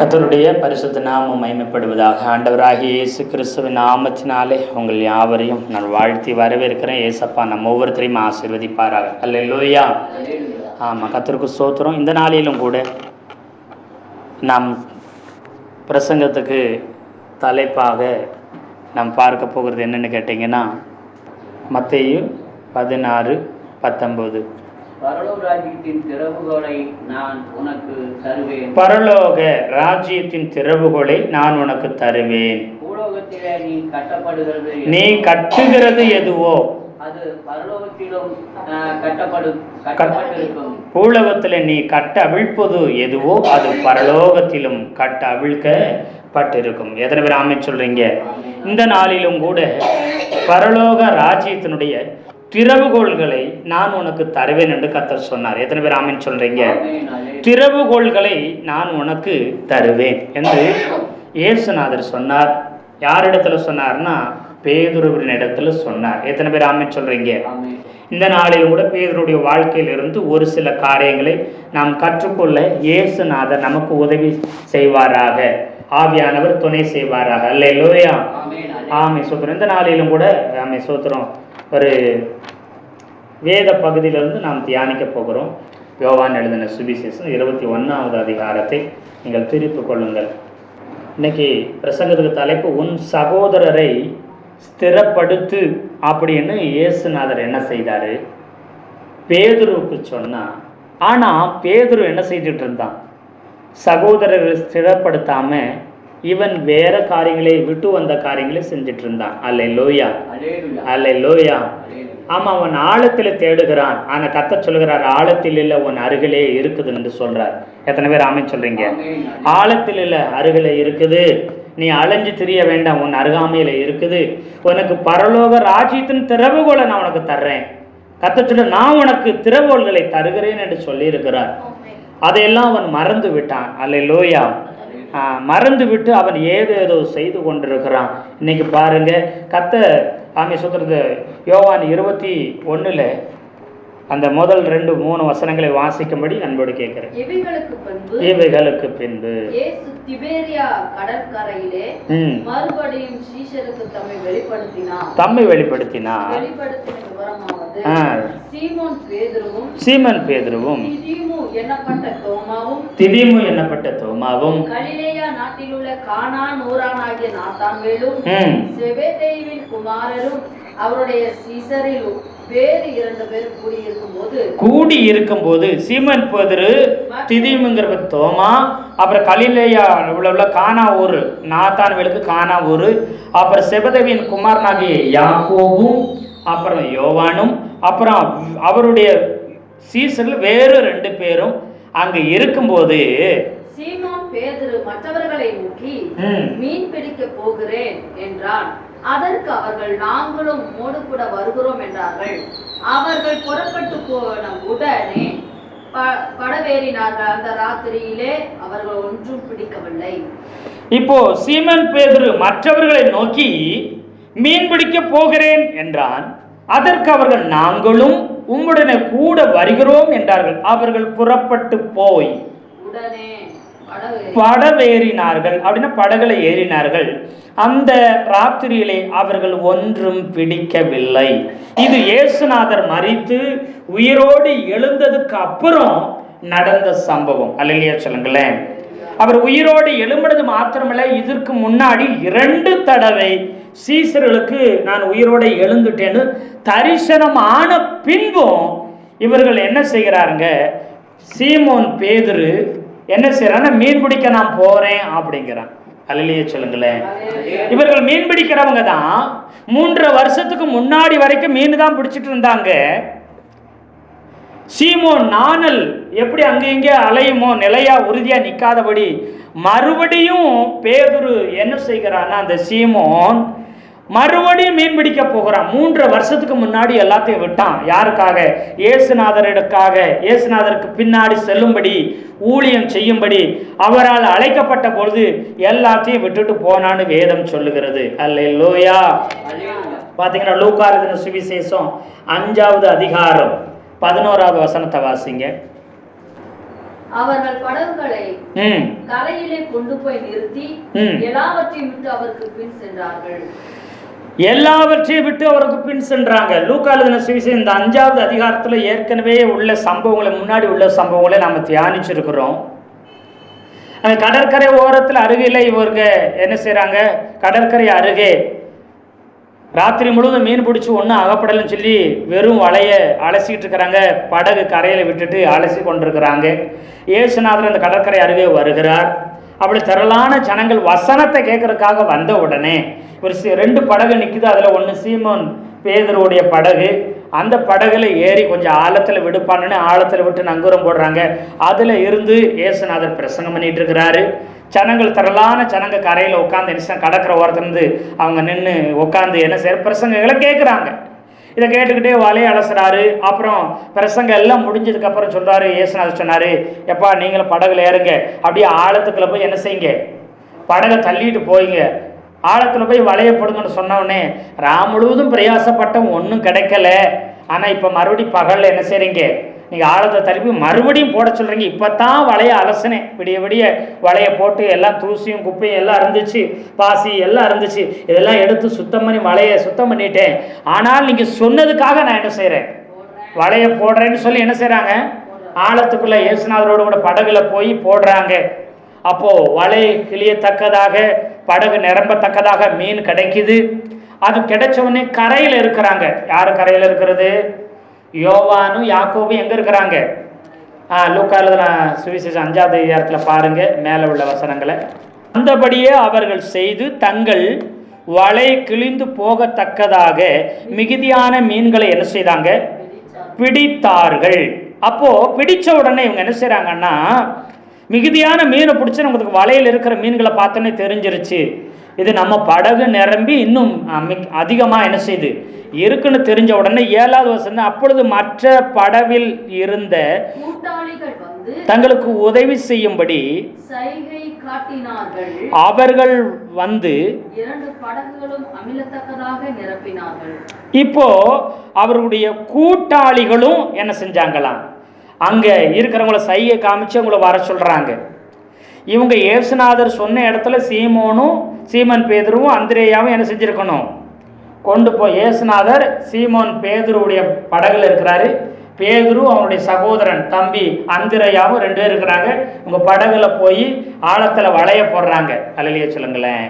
கர்த்தருடைய பரிசுத்த நாமம் மகிமைப்படுவதாக. ஆண்டவராகிய இயேசு கிறிஸ்துவின் நாமத்தினாலே உங்கள் யாவரையும் நான் வாழ்த்தி வரவேற்கிறேன். ஏசப்பா நம்ம ஒவ்வொருத்தரையும் ஆசீர்வதிப்பாராக. அல்லேலூயா. ஆமாம், கர்த்தருக்கு ஸ்தோத்திரம். இந்த நாளிலும் கூட நாம் பிரசங்கத்துக்கு தலைப்பாக நாம் பார்க்க போகிறது என்னென்னு கேட்டிங்கன்னா, மத்தேயு 16:19. பரலோக ராஜ்யத்தின் திறவுகோலை நான் உனக்கு தருவேன். பரலோக ராஜ்யத்தின் திறவுகோலை நான் உனக்கு தருவேன். பூலோகத்திலே நீ கட்டுகிறது எதுவோ அது பரலோகத்திலும் கட்டப்பட்டிருக்கும். பூலோகத்தில் நீ கட்ட அவிழ்ப்பது எதுவோ அது பரலோகத்திலும் கட்ட அவிழ்க்கப்பட்டிருக்கும். எத்தனை பேர் ஆமென் சொல்றீங்க? இந்த நாளிலும் கூட பரலோக ராஜ்யத்தினுடைய திறவுகோள்களை நான் உனக்கு தருவேன் என்று கர்த்தர் சொன்னார். எத்தனை பேர் ஆமென் சொல்றீங்க? திறவுகோள்களை நான் உனக்கு தருவேன் என்று இயேசுநாதர் சொன்னார். யாரிடத்துல சொன்னார்னா, பேதுருவின் இடத்துல சொன்னார். எத்தனை பேர் ஆமென் சொல்றீங்க? இந்த நாளிலும் கூட பேதுருடைய வாழ்க்கையிலிருந்து ஒரு சில காரியங்களை நாம் கற்றுக்கொள்ள இயேசுநாதர் நமக்கு உதவி செய்வாராக. ஆவியானவர் துணை செய்வாராக. அல்லேலூயா. ஆமென் சோத்திரம். இந்த நாளிலும் கூட ஆமென் சோத்திரம் ஒரு வேத பகுதியிலிருந்து நாம் தியானிக்க போகிறோம். யோவான் எழுதின சுவிசேஷம் 21வது அதிகாரத்தை நீங்கள் திருப்பி கொள்ளுங்கள். இன்னைக்கு பிரசங்கத்துக்கு தலைப்பு உன் சகோதரரை ஸ்திரப்படுத்து அப்படின்னு இயேசுநாதர் என்ன செய்தாரு? பேதுருவுக்கு சொன்னா. ஆனா பேதுரு என்ன செய்துட்டு இருந்தான்? சகோதரரை ஸ்திரப்படுத்தாம இவன் வேற காரியங்களை விட்டு வந்த காரியங்களை செஞ்சுட்டு இருந்தான். அல்லேலூயா, அல்லேலூயா. ஆமா, அவன் ஆழத்தில் தேடுகிறான். ஆனா கர்த்தர் சொல்லுகிறார், ஆழத்தில் இல்லை, உன் அருகிலே இருக்குது என்று சொல்றார். எத்தனை பேர் ஆமென் சொல்றீங்க? ஆழத்தில் இல்லை, அருகிலே இருக்குது. நீ அலைஞ்சு திரிய வேண்டாம், உன் அருகாமையில இருக்குது. உனக்கு பரலோக ராஜ்யத்தின் திறவுகோலை நான் உனக்கு தர்றேன். கர்த்தர் சொல்ல, நான் உனக்கு திறவுகோள்களை தருகிறேன் என்று சொல்லி இருக்கிறார். அதையெல்லாம் அவன் மறந்து விட்டான். அல்லேலூயா. மறந்து விட்டு அவன் ஏதேதோ செய்து கொண்டிருக்கிறான். இன்னைக்கு பாருங்க, கர்த்தர் ஆமென் சொல்றது யோவான் 21 அந்த முதல் 2-3 வசனங்களை வாசிக்கும்படி அன்போடு கேட்கிறேன். இவைகளுக்கு பின்பு இயேசு திபேரியா கடற்கரையிலே மறுபடியும் சீஷருக்கு தம்மை வெளிப்படுத்தினார். வெளிப்படுத்தின விவரமாவது, சீமோன் பேதுருவும் திதிமு என்னப்பட்ட தோமாவும் கலிலேயா நாட்டில் உள்ள கானான் ஊரானாகிய நாத்தான்வேலும் செபெதேயுவின் குமாரரும் அவருடைய சீசரில் வேறு 2 பேர் கூடி இருக்கும்போது சீமோன் பேதுரு, திதிமுங்கிற தோமா, அப்புறம் கலிலேயா உள்ள கானா ஊர், நாத்தான்வேலுக்கு கானா ஊர், அப்புறம் செபெதேயுவின் குமாரனாகிய யாக்கோபும், அப்புறம் யோவானும், அப்புறம் அவருடைய சீசரில் வேறு 2 பேரும் அங்க இருக்கும்போது சீமோன் பேதுரு மற்றவர்களை நோக்கி, மீன் பிடிக்க போகிறேன் என்றான். அதற்கு அவர்கள், நாங்களும் உம்மோடு கூட வருகிறோம் என்றார்கள். அவர்கள் புறப்பட்டு போன உடனே படவேறினார்கள். அந்த ராத்திரியிலே அவர்கள் ஒன்றும் பிடிக்கவில்லை. இப்போ சீமோன் பேதுரு மற்றவர்களை நோக்கி மீன் பிடிக்க போகிறேன் என்றான். அதற்கு அவர்கள், நாங்களும் உம்முடனே கூட வருகிறோம் என்றார்கள். அவர்கள் புறப்பட்டு போய் உடனே படவேறினார்கள். அப்படின்னா படகுல ஏறினார்கள். அந்த ராத்திரியிலே அவர்கள் ஒன்றும் பிடிக்கவில்லை. இது இயேசுநாதர் மரித்து உயிரோடு எழுந்ததுக்கு அப்புறம் நடந்த சம்பவம். அல்லேலூயா சொல்லுங்களேன். அவர் உயிரோடு எழும்பினது மாத்திரமல்ல, இதற்கு முன்னாடி 2 தடவை சீசர்களுக்கு நான் உயிரோடு எழுந்துட்டேன்னு தரிசனம் ஆன பின்பும் இவர்கள் என்ன செய்கிறாருங்க? சீமோன் பேதுரு என்ன செய்யறான்னா, மீன் பிடிக்க நான் போறேன் அப்படிங்கிறான். அல்லேலூயா சொல்லுங்களேன். இவர்கள் மீன் பிடிக்கிறவங்க தான் 3 வருஷத்துக்கு முன்னாடி வரைக்கும் மீன் தான் பிடிச்சிட்டு இருந்தாங்க. சீமோன் நாணல் எப்படி அங்கே இங்கே அலையுமோ, நிலையா உறுதியா நிற்காதபடி மறுபடியும் பேதுரு என்ன செய்கிறான்னா, அந்த சீமோன் மறுபடியும் மீன் பிடிக்க போகிறான். 3 வருஷத்துக்கு முன்னாடி எல்லாத்தையும் விட்டான். யாருக்காக? இயேசுநாதருக்காக. இயேசுநாதருக்கு பின்னாடி செல்லும்படி, ஊழியம் செய்யும்படி அவரால் அழைக்கப்பட்ட பொழுது எல்லாத்தையும் விட்டுட்டு போனான்னு வேதம் சொல்லுகிறது. அல்லேலூயா. பாத்தீங்கன்னா லூக்கா எழுதின சுவிசேஷம் 5வது அதிகாரம் 11வது வசனத்தை வாசிங்க. அவர்கள் படகுகளை ம் கரையிலே கொண்டு போய் நிறுத்தி ம். எல்லாவற்றையும் விட்டு அவருக்கு பின் சென்றார்கள். எல்லாவற்றையும் விட்டு அவருக்கு பின் சென்றாங்க. லூக்கா எழுதின சுவிசேஷம் இந்த 5வது அதிகாரத்துல ஏற்கனவே உள்ள சம்பவங்களை, முன்னாடி உள்ள சம்பவங்களை நாம தியானிச்சிருக்கிறோம். அந்த கடற்கரை ஓரத்தில் அருகில இவங்க என்ன செய்றாங்க, கடற்கரை அருகே ராத்திரி முழுவதும் மீன் பிடிச்சி ஒன்றும் அகப்படலைன்னு சொல்லி வெறும் வலைய அலசிக்கிட்டு இருக்கிறாங்க. படகு கரையில் விட்டுட்டு அலசி கொண்டிருக்கிறாங்க. இயேசுநாதர் அந்த கடற்கரை அருகே வருகிறார். அப்படி திரளான ஜனங்கள் வசனத்தை கேட்கறதுக்காக வந்த உடனே ஒரு 2 படகு நிற்குது. அதில் ஒன்று சீமோன் பேதுருவுடைய படகு. அந்த படகுல ஏறி கொஞ்சம் ஆழத்தில் விடுப்பான்னு ஆழத்தில் விட்டு நங்கூரம் போடுறாங்க. அதில் இருந்து இயேசுநாதர் பிரசங்கம் பண்ணிட்டு இருக்கிறாரு. ஜனங்கள் திரளான ஜனங்க கரையில் உட்காந்து என்ன கடற்கரை ஓரத்துலேருந்து அவங்க நின்று உட்காந்து என்ன செய்ய பிரசங்கங்களை கேட்குறாங்க. இதை கேட்டுக்கிட்டே வலையை அலசுறாரு. அப்புறம் பிரசங்கம் எல்லாம் முடிஞ்சதுக்கப்புறம் சொல்கிறாரு, இயேசுநாதர் சொன்னார், எப்பா நீங்களும் படகுல ஏறுங்க, அப்படியே ஆழத்துக்குள்ளே போய் என்ன செய்யுங்க, படகை தள்ளிட்டு போய்ங்க, ஆழத்தில் போய் வலைய போடுங்கன்னு சொன்னோடனே முழுவதும் பிரயாசப்பட்டம் ஒன்றும் கிடைக்கல. ஆனால் இப்போ மறுபடியும் பகலில் என்ன செய்கிறீங்க, நீங்கள் ஆழத்தை தள்ளி மறுபடியும் போட சொல்கிறீங்க. இப்போ தான் வலையை அலசினேன், விடிய விடிய வலையை போட்டு எல்லாம் தூசியும் குப்பையும் எல்லாம் இருந்துச்சு, பாசி எல்லாம் இருந்துச்சு, இதெல்லாம் எடுத்து சுத்தம் பண்ணி வலையை சுத்தம் பண்ணிட்டேன். ஆனால் நீங்கள் சொன்னதுக்காக நான் என்ன செய்கிறேன், வலையை போடுறேன்னு சொல்லி என்ன செய்கிறாங்க, ஆழத்துக்குள்ளே இயேசுநாதரோடு கூட படகுல போய் போடுறாங்க. அப்போது வலை கிளியத்தக்கதாக, படகு நிரம்பத்தக்கதாக மீன் கிடைக்குது. அது கிடைச்ச உடனே கரையில் இருக்கிறாங்க. யார் கரையில் இருக்கிறது, யோவானும் யாக்கோபும் எங்கே இருக்கிறாங்க, லூக்கா எழுதின சுவிசேஷம் 5வது அதிகாரத்தில் பாருங்க மேலே உள்ள வசனங்களை. அந்தபடியே அவர்கள் செய்து தங்கள் வலை கிழிந்து போகத்தக்கதாக மிகுதியான மீன்களை என்ன செய்தாங்க, பிடித்தார்கள். அப்போ பிடிச்ச உடனே இவங்க என்ன செய்றாங்கன்னா, மிகுதியான மீனை பிடிச்சி நமக்கு வலையில் இருக்கிற மீன்களை பார்த்தோன்னே தெரிஞ்சிருச்சு, இது நம்ம படகு நிரம்பி இன்னும் அதிகமாக என்ன செய்யுது இருக்குன்னு தெரிஞ்ச உடனே 7வது வசனம், அப்பொழுது மற்ற படவில் இருந்த கூட்டாளிகள் வந்து தங்களுக்கு உதவி செய்யும்படி சைகை காட்டினார்கள். அவர்கள் வந்து 2 படகுகளும் அமிலத்தக்கதாக நிரப்பினார்கள். இப்போ அவர்களுடைய கூட்டாளிகளும் என்ன செஞ்சாங்களாம், அங்க இருக்கிறவங்கள சைகை காமிச்சு அவங்கள வர சொல்றாங்க. இவங்க இயேசுநாதர் சொன்ன இடத்துல சீமோன் பேதுருவும் அந்திரேயாவும் என்ன செஞ்சிருக்கணும், கொண்டு போய் இயேசுநாதர் சீமோன் பேதுருவுடைய படகுல இருக்கிறாரு. பேதுரு அவனுடைய சகோதரன் தம்பி அந்திரேயாவும் 2 பேர் இருக்கிறாங்க. உங்க படகுல போய் ஆழத்துல வளைய போடுறாங்க. அல்லேலூயா சொல்லுங்களேன்.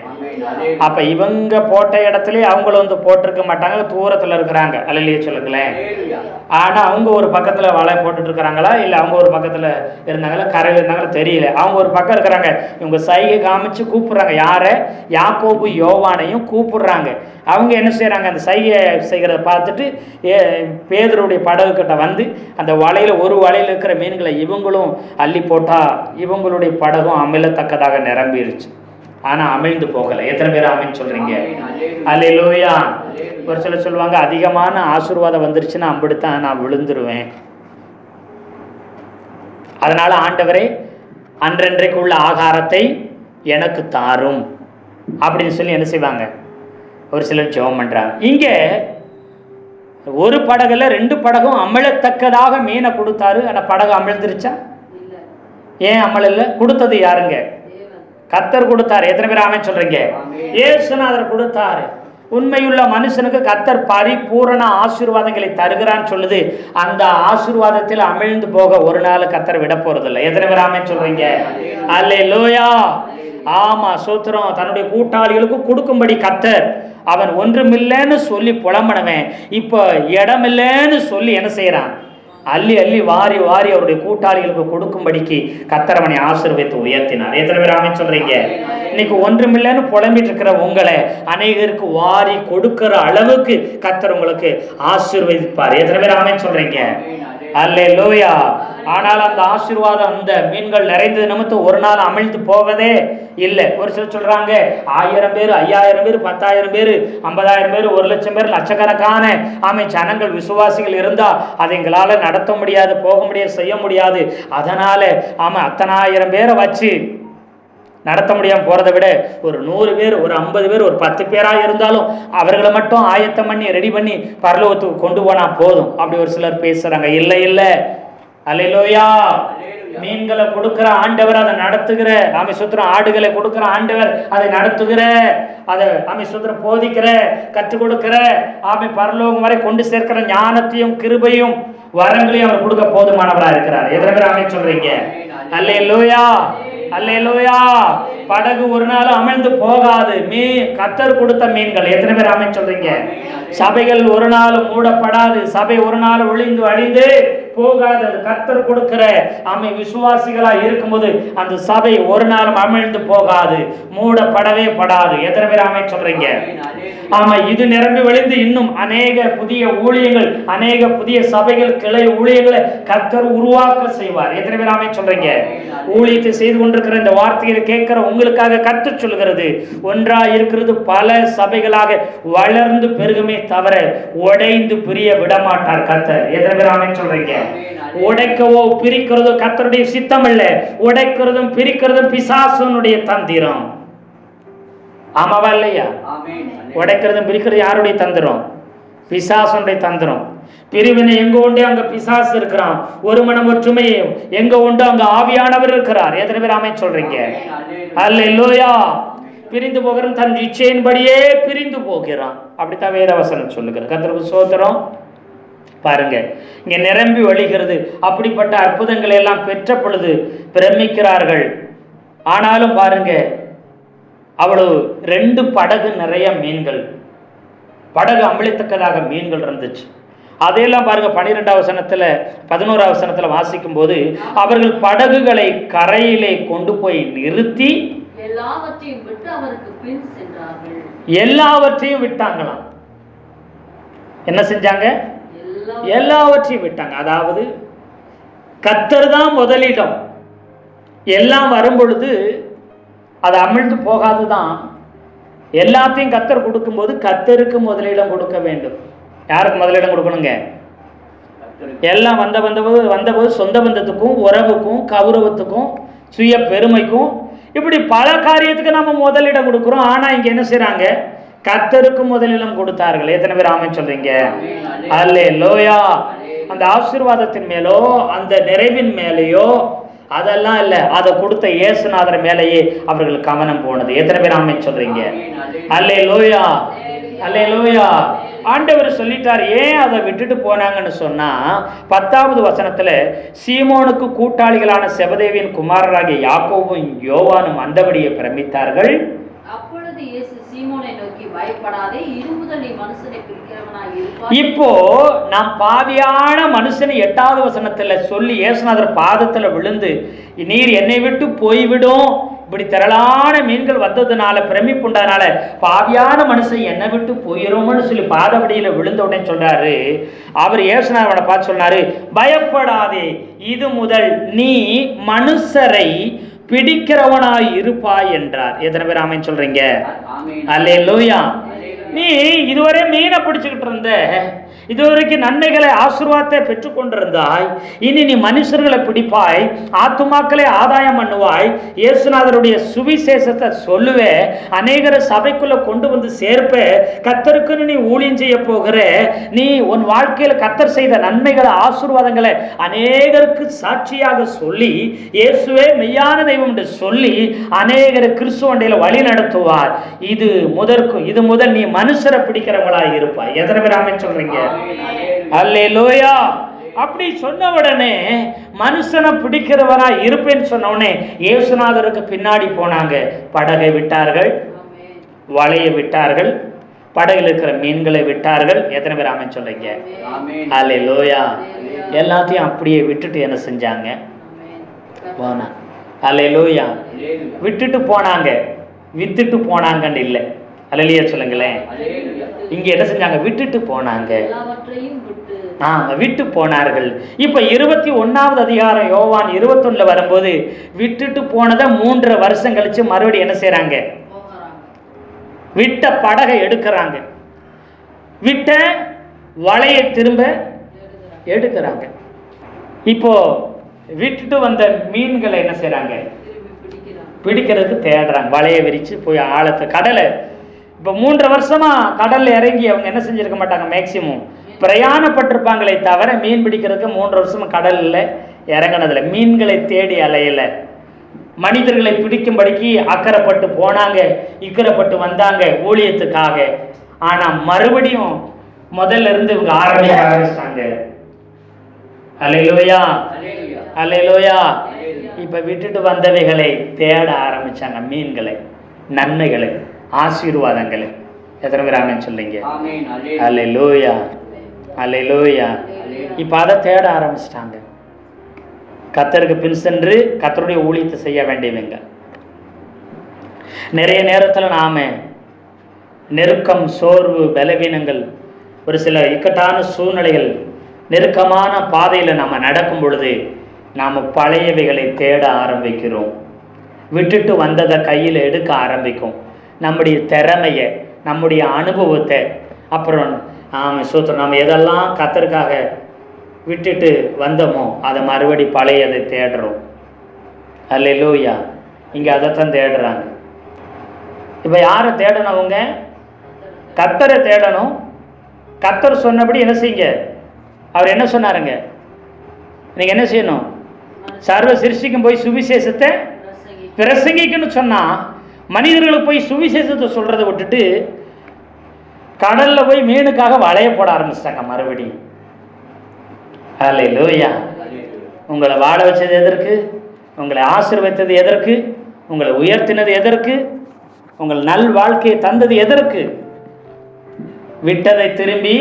அப்ப இவங்க போட்ட இடத்துல அவங்கள வந்து போட்டிருக்க மாட்டாங்க, தூரத்துல இருக்கிறாங்க. அல்லேலூயா சொல்லுங்களேன். ஆனா அவங்க ஒரு பக்கத்துல வலை போட்டுட்டு இருக்கிறாங்களா, இல்ல அவங்க ஒரு பக்கத்துல இருந்தாங்களா, கரையில் இருந்தாங்களா தெரியல. அவங்க ஒரு பக்கம் இருக்கிறாங்க. இவங்க சைகை காமிச்சு கூப்பிடுறாங்க. யார, யாக்கோபு யோவானையும் கூப்பிடுறாங்க. அவங்க என்ன செய்யறாங்க, அந்த சைகை செய்கிறத பார்த்துட்டு பேதுருடைய படகு கிட்ட வந்து அந்த வலையில ஒரு வலையில் இருக்கிற மீன்களை இவங்களும் அள்ளி போட்டா இவங்களுடைய படகும் அமிலத்தக்கதாக நிரம்பிருச்சு. ஆனா அமிழ்ந்து போகல. எத்தனை பேர் ஆமீன் சொல்றீங்க? அல்லேலூயா. ஒரு சிலர் சொல்லுவாங்க, அதிகமான ஆசீர்வாதம் வந்துருச்சுன்னா அப்படித்தான் நான் விழுந்துருவேன், அதனால ஆண்டவரே அன்றன்றைக்கு உள்ள ஆகாரத்தை எனக்கு தாரும் அப்படின்னு சொல்லி என்ன செய்வாங்க, ஒரு சிலர் ஜெபம் பண்றாங்க. இங்க ஒரு படகுல 2 படகும் அமிழத்தக்கதாக மீனை கொடுத்தாரு. ஆனா படகு அமிழ்ந்துருச்சா? ஏன் அமளல்ல? கொடுத்தது யாருங்க? கர்த்தர் கொடுத்தாரு. எத்தனை பேர் ஆமென் சொல்றீங்க? இயேசுநாதர் கொடுத்தாரு. உண்மையுள்ள மனுஷனுக்கு கர்த்தர் பரிபூரண ஆசீர்வாதங்களை தருகிறான்னு சொல்லுது. அந்த ஆசீர்வாதத்தில் அமிழ்ந்து போக ஒரு நாள் கர்த்தர் விட போறதில்லை. எத்தனை பேர் ஆமென் சொல்றீங்க? அல்லேலூயா. ஆமா, சோத்திரம். தன்னுடைய கூட்டாளிகளுக்கு கொடுக்கும்படி கர்த்தர், அவன் ஒன்றுமில்லைன்னு சொல்லி புலம்பனவன் இப்ப இடமில்லைன்னு சொல்லி என்ன செய்யறான், அள்ளி அள்ளி வாரி வாரி அவருடைய கூட்டாளிகளுக்கு கொடுக்கும்படிக்கு கர்த்தர் அவனை ஆசீர்வதித்து உயர்த்தினார். எத்தனை பேர் ஆமென் சொல்றீங்க? இன்னைக்கு ஒன்றுமில்லைன்னு புலம்பிட்டு இருக்கிற உங்களை அநேகருக்கு வாரி கொடுக்கிற அளவுக்கு கர்த்தர் உங்களுக்கு ஆசீர்வதிப்பார். எத்தனை பேர் ஆமென் சொல்றீங்க? அல்லேலூயா. ஆனால் அந்த ஆசீர்வாதம், அந்த மீன்கள் நிறைந்தது நிமித்தம் ஒரு நாள் அமிழ்ந்து போவதே இல்லை. ஒரு சிலர் சொல்றாங்க 1000 பேர், 5000 பேர், 10,000 பேர், 50,000 பேர், 1,00,000 பேர், லட்சக்கணக்கான ஜனங்கள் விசுவாசிகள் இருந்தா அதை எங்களால நடத்த முடியாது, போக முடியாது, செய்ய முடியாது. அதனால அத்தனை 1000 பேரை வச்சு நடத்த முடியாமல் போறதை விட ஒரு 100 பேர், ஒரு 50 பேர், ஒரு 10 பேராக இருந்தாலும் அவர்களை மட்டும் ஆயத்தம் பண்ணி ரெடி பண்ணி பரலோகத்துக்கு கொண்டு போனா போதும். அப்படி ஒரு சிலர் பேசுறாங்க. இல்லை இல்லை, அல்லேலூயா. மீன்களை கொடுக்கிற ஆண்டவர் அதை நடத்துகிற, ஆமை சுத்திரம் ஆடுகளை கொடுக்கிற ஆண்டவர் அதை நடத்துகிற, அதை ஆமை சுத்திரம் போதிக்கிற, கற்றுக் கொடுக்கிற, ஆமை பரலோகம் வரை கொண்டு சேர்க்கிற ஞானத்தையும் கிருபையும் வரங்களையும் அவர் கொடுக்க போதுமானவரா இருக்கிறார். எத்தனை பேர் ஆமை சொல்றீங்க? அல்லேலூயா, அல்லேலூயா. படகு ஒரு நாள் அமிழ்ந்து போகாது. கர்த்தர் கொடுத்த மீன்கள். எத்தனை பேர் ஆமை சொல்றீங்க? சபைகள் ஒரு நாள் மூடப்படாது. சபை ஒரு நாள் ஒளிந்து அழிந்து போகாது. அது கர்த்தர் கொடுக்கிற ஆமை விசுவாசிகளா இருக்கும்போது அந்த சபை ஒரு நாளும் அமிழ்ந்து போகாது, மூடப்படவே படாது. எத்தனை பேர் ஆமை சொல்றீங்க? ஆமா, இது நிரம்பி வழிந்து இன்னும் அநேக புதிய ஊழியங்கள், அநேக புதிய சபைகள், கிளை ஊழியங்களை கர்த்தர் உருவாக்க செய்வார். எத்தனை பேர் ஆமை சொல்றீங்க? ஊழியத்தை செய்து கொண்டிருக்கிற இந்த வார்த்தையை கேட்கிற உங்களுக்காக கர்த்தர் சொல்கிறது, ஒன்றா இருக்கிறது பல சபைகளாக வளர்ந்து பெருகுமே தவிர உடைந்து பிரிய விடமாட்டார் கர்த்தர். எத்தனை பேர் ஆமை சொல்றீங்க? உடைக்கவோ பிரிக்கிறதோ கர்த்தருடைய சித்தம் அல்ல. உடைக்கிறதும் பிரிக்கிறதும் பிசாசுனுடைய தந்திரம். ஆமாவா இல்லையா? உடைக்கிறதும் பிரிக்கிறது யாருடைய தந்திரம்? பிசாசுனுடைய தந்திரம். பிரிவினை எங்க உண்டு அங்க பிசாசு இருக்கிறான். ஒரு மனம் ஒற்றுமை எங்க உண்டு அங்க ஆவியானவர் இருக்கிறார். எத்தனை பேர் ஆமென் சொல்றீங்க? அல்லேலூயா. பிரிந்து போகிறவன் தன் இச்சையின்படியே பிரிந்து போகிறான். அப்படித்தான் வேதவசனம் சொல்லுகிறது. கர்த்தருக்கு ஸ்தோத்திரம். பாருங்க, இங்க நிரம்பி வழிகிறது. அப்படிப்பட்ட அற்புதங்களை எல்லாம் பெற்ற பொழுது பிரமிக்கிறார்கள். ஆனாலும் பாருங்க, அவ்வளவு 2 படகு நிறைய மீன்கள், படகு அமிழத்தக்கதாக மீன்கள் இருந்துச்சு. அதையெல்லாம் பாருங்க 12வது வசனத்துல 11வது வசனத்துல வாசிக்கும் போது, அவர்கள் படகுகளை கரையிலே கொண்டு போய் நிறுத்தி எல்லாவற்றையும் விட்டு அவருக்கு பின் சென்றார்கள். எல்லாவற்றையும் விட்டாங்களாம். என்ன செஞ்சாங்க? எல்லாவற்றையும் விட்டாங்க. அதாவது கர்த்தர் தான் முதலிடம். எல்லாம் வரும் பொழுது அது அமிழ்ந்து போகாதுதான். எல்லாத்தையும் கர்த்தர் கொடுக்கும்போது கர்த்தருக்கு முதலிடம் கொடுக்க வேண்டும். யாருக்கு முதலிடம் கொடுக்கணுங்க? எல்லாம் வந்தபோது சொந்த பந்தத்துக்கும், உறவுக்கும், கௌரவத்துக்கும், சுய பெருமைக்கும், இப்படி பல காரியத்துக்கு நம்ம முதலிடம் கொடுக்குறோம். ஆனா இங்க என்ன செய்றாங்க? கர்த்தருக்கு முதலிடம் கொடுத்தார்கள். எத்தனை பேர் ஆமென் சொல்றீங்க? அல்லேலூயா. அந்த ஆசீர்வாதத்தின் மேலோ அந்த நிறைவின் மேலேயோ அதெல்லாம் இல்ல, அதை கொடுத்த இயேசுநாதர் மேலேயே அவர்கள் கவனம் போனது. எத்தனை பேர் ஆமென் சொல்றீங்க? அல்லேலூயா, அல்லேலூயா. ஆண்டவர் சொல்லிட்டார். ஏன் அதை விட்டுட்டு போனாங்கன்னு சொன்னா, 10வது வசனத்துல சீமோனுக்கு கூட்டாளிகளான செபதேவியின் குமாரராகிய யாக்கோபும் யோவானும் அந்தபடியே பிரமித்தார்கள். அப்பொழுது இயேசு சீமோனை நோக்கி, பயப்படாதே, இறுமுதல் நீ மனுஷனை பிரிக்கிறவனாய் இருப்பாய். இப்போ நாம் பாவியான மனுஷனை 8வது வசனத்துல சொல்லி இயேசுநாதர் பாதத்துல விழுந்து, நீர் என்னை விட்டு போய்விடும், இப்படி திரளான மீன்கள் வந்ததுனால பிரமிப்புண்டதுனால பாவியான மனுஷன் என்னை விட்டு போயிடும்னு சொல்லி பாதபடியில விழுந்த உடனே சொல்றாரு. அவர் இயேசுநாதரை பார்த்து சொன்னாரு, பயப்படாதே, இது முதல் நீ மனுஷரை பிடிக்கிறவனாய் இருப்பாய் என்றார். எத்தனை பேர் ஆமென் சொல்றீங்க? அல்லேலூயா. நீ இதுவரை மீனை பிடிச்சுக்கிட்டு இருந்த, இதுவரைக்கும் நன்மைகளை ஆசீர்வாதத்தை பெற்றுக்கொண்டிருந்தாய். இனி நீ மனுஷர்களை பிடிப்பாய், ஆத்துமாக்களை ஆதாயம் பண்ணுவாய், இயேசுநாதருடைய சுவிசேஷத்தை சொல்லுவே, அநேகரை சபைக்குள்ள கொண்டு வந்து சேர்ப்ப, கர்த்தருக்குன்னு நீ ஊழியம் செய்ய போகிற. நீ உன் வாழ்க்கையில கர்த்தர் செய்த நன்மைகளை ஆசீர்வாதங்களை அநேகருக்கு சாட்சியாக சொல்லி, இயேசுவே மெய்யான தெய்வம் என்று சொல்லி அநேகரை கிறிஸ்துவண்டையில வழி நடத்துவார். இது முதல் நீ மனுஷரை பிடிக்கிறவங்களாய் இருப்பாய். எத்தனை பேர் ஆமென் சொல்றீங்க? அல்லேலூயா. அப்படி சொன்ன உடனே மனுஷனை பிடிக்கிறவரா இருப்பேன்னு சொன்ன உடனே இயேசுநாதருக்கு பின்னாடி போனாங்க. படகை விட்டார்கள், வலையை விட்டார்கள், படகில் இருக்கிற மீன்களை விட்டார்கள். எத்தனை பேர் ஆமென் சொல்றீங்க? அல்லேலூயா. எல்லாத்தையும் அப்படியே விட்டுட்டு என்ன செஞ்சாங்க? போனா. அல்லேலூயா. விட்டுட்டு போனாங்க, வித்துட்டு போனாங்கன்னு இல்லை. அல்லேலூயா சொல்லுங்களேன். இங்க என்ன செஞ்சாங்க? விட்டுட்டு போனாங்க. விட்டு போனார்கள். இப்ப 21வது அதிகாரம் யோவான் 21 வரும்போது விட்டுட்டு போனதை 3.5 வருஷம் கழிச்சு மறுபடியும் என்ன செய்யறாங்க? விட்ட படகை எடுக்கிறாங்க, விட்ட வலையை திரும்ப எடுக்கிறாங்க. இப்போ விட்டுட்டு வந்த மீன்களை என்ன செய்யறாங்க? பிடிக்கிறதுக்கு தேடுறாங்க. வலையை விரிச்சு போய் ஆழத்தை கடலை. இப்போ 3.5 வருஷமா கடல்ல இறங்கி அவங்க என்ன செஞ்சிருக்க மாட்டாங்க? மேக்சிமம் பிரயாணப்பட்டிருப்பாங்களே தவிர மீன் பிடிக்கிறதுக்கு 3 வருஷமா கடல்ல இறங்கினதில்ல. மீன்களை தேடி அலையல, மனிதர்களை பிடிக்கும்படிக்கு அக்கறைப்பட்டு போனாங்க, இக்கரைப்பட்டு வந்தாங்க ஊழியத்துக்காக. ஆனா மறுபடியும் முதல்ல இருந்து இவங்க ஆரம்பிச்சாங்க. அல்லேலூயா, அல்லேலூயா. இப்ப விட்டுட்டு வந்தவைகளை தேட ஆரம்பிச்சாங்க, மீன்களை, நன்மைகளை, ஆசீர்வாதங்களை. எத்தனை பேர் ஆமென் சொல்றீங்க? அல்லேலூயா, அல்லேலூயா. இப்ப அதை தேட ஆரம்பிச்சிட்டாங்க. கர்த்தருக்கு பின் சென்று கர்த்தருடைய ஊழியத்தை செய்ய வேண்டியவங்க. நிறைய நேரத்துல நாம நெருக்கம், சோர்வு, பலவீனங்கள், ஒரு சில இக்கட்டான சூழ்நிலைகள், நெருக்கமான பாதையில நாம நடக்கும் பொழுது நாம பழையவைகளை தேட ஆரம்பிக்கிறோம். விட்டுட்டு வந்ததை கையில் எடுக்க ஆரம்பிக்கும். நம்முடைய திறமையை, நம்முடைய அனுபவத்தை, அப்புறம் சூத்திரம் நம்ம எதெல்லாம் கர்த்தருக்காக விட்டுட்டு வந்தோமோ அதை மறுபடி பழையதை தேடுறோம். அல்லேலூயா. இங்கே அதைத்தான் தேடுறாங்க. இப்போ யாரை தேடணும்? அவங்க கர்த்தரை தேடணும். கர்த்தர் சொன்னபடி என்ன செய்யுங்க? அவர் என்ன சொன்னாருங்க? நீங்கள் என்ன செய்யணும்? சர்வ சிருஷ்டிக்கும் போய் சுவிசேஷத்தை பிரசங்கிக்கணும்னு சொன்னால், மனிதர்களுக்கு போய் சுவிசேஷத்தை சொல்கிறத விட்டுட்டு கடலில் போய் மீனுக்காக வளைய போட ஆரம்பிச்சிட்டாங்க மறுபடியும். அல்லேலூயா. உங்களை வாழ வச்சது எதற்கு? உங்களை ஆசீர்வதித்தது எதற்கு? உங்களை உயர்த்தினது எதற்கு? உங்கள் நல் வாழ்க்கையை தந்தது எதற்கு? விட்டதை திரும்பி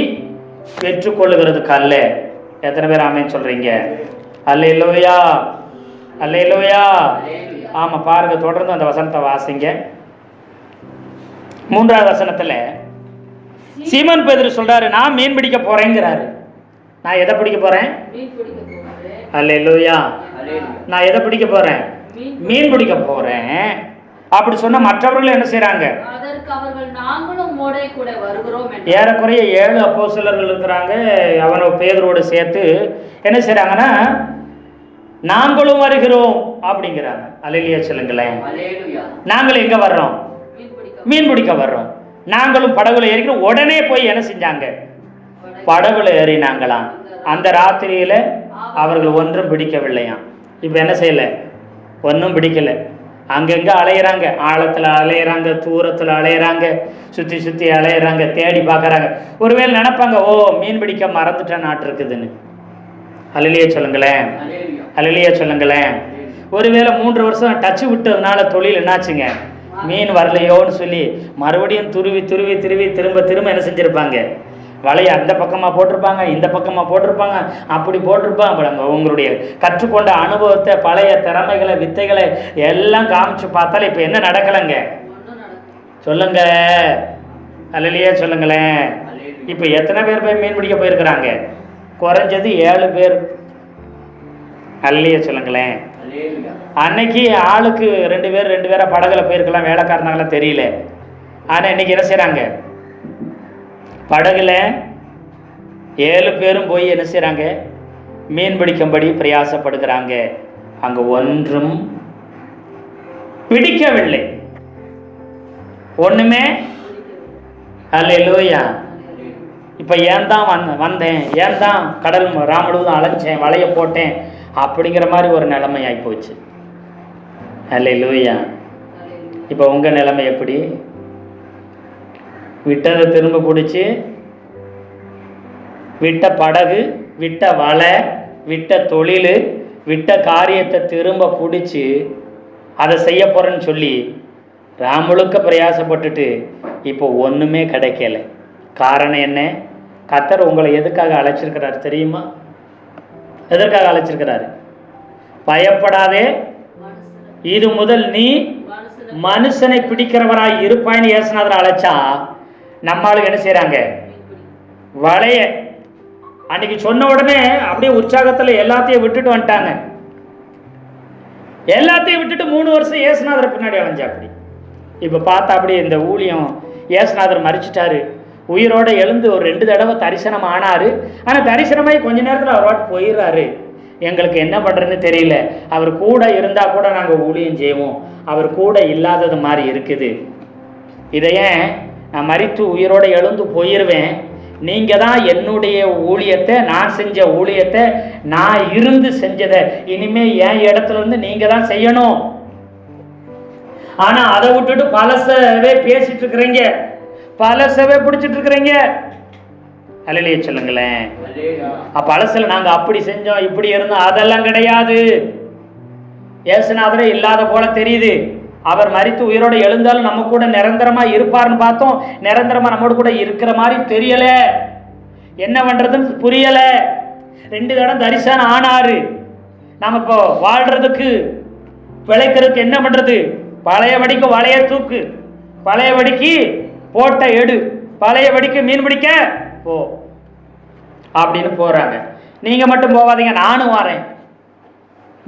பெற்றுக்கொள்ளுகிறதுக்கு அல்ல. எத்தனை பேர் ஆமென் சொல்றீங்க? அல்லேலூயா, அல்லேலூயா. ஆமா, பாருங்க, தொடர்ந்து அந்த வசனத்தை வாசிங்க. 3வது வசனத்துல சீமோன் பேதுரு சொல்றாரு, நான் மீன் பிடிக்க போறேங்கிறாரு. நான் எதை பிடிக்க போறேன்? அல்லேலூயா. நான் எதை பிடிக்க போறேன்? மீன் பிடிக்க போறேன். அப்படி சொன்ன மற்றவர்கள் என்ன செய்யறாங்க? ஏறக்குறைய 7 அப்போஸ்தலர்கள் இருக்கிறாங்க. அவனை பேதுருவோடு சேர்த்து என்ன செய்யறாங்கன்னா, நாங்களும் வருகிறோம் அப்படிங்கிறாங்க. அல்லேலூயா சொல்லுங்களேன். நாங்கள் எங்க வர்றோம்? மீன் பிடிக்க வர்றோம். நாங்களும் படகுல ஏறிக்கிறோம். உடனே போய் என்ன செஞ்சாங்க? படகுல ஏறினாங்களாம். அந்த ராத்திரியில அவர்கள் ஒன்றும் பிடிக்கவில்லையாம். இப்போ என்ன செய்யல? ஒன்றும் பிடிக்கல. அங்கங்க அலையிறாங்க, ஆழத்துல அலையிறாங்க, தூரத்துல அலையிறாங்க, சுத்தி சுத்தி அலையிறாங்க, தேடி பார்க்கறாங்க. ஒருவேளை நினைப்பாங்க, ஓ மீன் பிடிக்க மறந்துட்டேன் நாட்டு இருக்குதுன்னு. அல்லேலூயா சொல்லுங்களேன், அல்லேலூயா சொல்லுங்களேன். ஒருவேளை 3 வருஷம் டச்சு விட்டதுனால தொழில் என்னாச்சுங்க? மீன் வரலையோன்னு சொல்லி மறுபடியும் துருவி துருவி துருவி திரும்ப திரும்ப என்ன செஞ்சிருப்பாங்க? வலையை அந்த பக்கமாக போட்டிருப்பாங்க, இந்த பக்கமாக போட்டிருப்பாங்க, அப்படி போட்டிருப்பாங்க. அப்புறம் உங்களுடைய கற்றுக்கொண்ட அனுபவத்தை, பழைய திறமைகளை, வித்தைகளை எல்லாம் காமிச்சு பார்த்தாலும் இப்போ என்ன நடக்கலைங்க? சொல்லுங்க, அல்லேலூயா சொல்லுங்களேன். இப்போ எத்தனை பேர் போய் மீன் பிடிக்க போயிருக்கிறாங்க? குறைஞ்சது 7 பேர். அல்லேலூயா சொல்லுங்களேன். அன்னைக்கு ஆளுக்கு 2 பேரா படகுல போயிருக்கலாம், வேலைக்காரனாங்களாம் தெரியல. ஆனால் இன்னைக்கு என்ன செய்கிறாங்க? படகுல 7 பேரும் போய் என்ன செய்கிறாங்க? மீன் பிடிக்கும்படி பிரயாசப்படுகிறாங்க. அங்கே ஒன்றும் பிடிக்கவில்லை, ஒன்றுமே. அல்லேலூயா. இப்போ ஏன் தான் வந்தேன், ஏன் தான் கடல் முழுவதும் அலைஞ்சேன், வலைய போட்டேன் அப்படிங்கிற மாதிரி ஒரு நிலைமை ஆகிப்போச்சு. அல்லேலூயா. இப்போ உங்கள் நிலைமை எப்படி? விட்டதை திரும்ப பிடிச்சி, விட்ட படகு, விட்ட வலை, விட்ட தொழில், விட்ட காரியத்தை திரும்ப பிடிச்சி அதை செய்ய போகிறேன்னு சொல்லி ராமுழுக்க பிரயாசப்பட்டுட்டு இப்போ ஒன்றுமே கிடைக்கல. காரணம் என்ன? கர்த்தர் உங்களை எதுக்காக அழைச்சிருக்கிறாரு தெரியுமா? எதற்காக அழைச்சிருக்கிறாரு? பயப்படாதே, இது முதல் நீ மனுஷனை பிடிக்கிறவராய் இருப்பாயின்னு ஏசுநாதர் அழைச்சா, நம்மளுக்கு என்ன செய்யறாங்க? வலைய அன்னைக்கு சொன்ன உடனே அப்படியே உற்சாகத்தில் எல்லாத்தையும் விட்டுட்டு வந்துட்டாங்க. எல்லாத்தையும் விட்டுட்டு 3 வருஷம் ஏசுநாதர் பின்னாடி அலைஞ்சா. அப்படி இப்போ பார்த்தா அப்படி இந்த ஊழியம், ஏசுநாதர் மறிச்சிட்டாரு, உயிரோட எழுந்து ஒரு 2 தடவை தரிசனம் ஆனாரு. ஆனால் தரிசனமாகி கொஞ்ச நேரத்தில் அவர் வாட்டு போயிடுறாரு. எங்களுக்கு என்ன பண்ணுறதுன்னு தெரியல. அவர் கூட இருந்தால் கூட நாங்கள் ஊழியம் செய்வோம், அவர் கூட இல்லாதது மாதிரி இருக்குது. இதையே நான் மரித்து உயிரோடு எழுந்து போயிடுவேன், நீங்க தான் என்னுடைய ஊழியத்தை, நான் செஞ்ச ஊழியத்தை, நான் இருந்து செஞ்சதை இனிமே என் இடத்துல இருந்து நீங்க தான் செய்யணும். ஆனா அதை விட்டுட்டு பழசவே பேசிட்டு இருக்கிறீங்க, பழசவே பிடிச்சிட்டு இருக்கிறீங்க. அல்லையே சொல்லுங்களேன். பழசுல நாங்க அப்படி செஞ்சோம், இப்படி இருந்தோம், அதெல்லாம் கிடையாது. இயேசுநாதரே இல்லாத போல தெரியுது. அவர் மரித்து உயிரோடு எழுந்தாலும் நம்ம கூட நிரந்தரமா இருப்பார்னு பார்த்தோம், நிரந்தரமா நம்மோடு கூட இருக்கிற மாதிரி தெரியல. என்ன பண்றதுன்னு புரியல. 2 தடவை தரிசனம் ஆனாரு. நாம இப்போ வாழ்றதுக்கு பிழைக்கிறதுக்கு என்ன பண்றது? பழைய வடிக்கு வலைய தூக்கு, பழைய வடிக்கு போட்ட எடு, பழைய வடிக்கு மீன் பிடிக்க போ அப்படின்னு போறாங்க. நீங்க மட்டும் போவாதீங்க, நானும் வரேன்.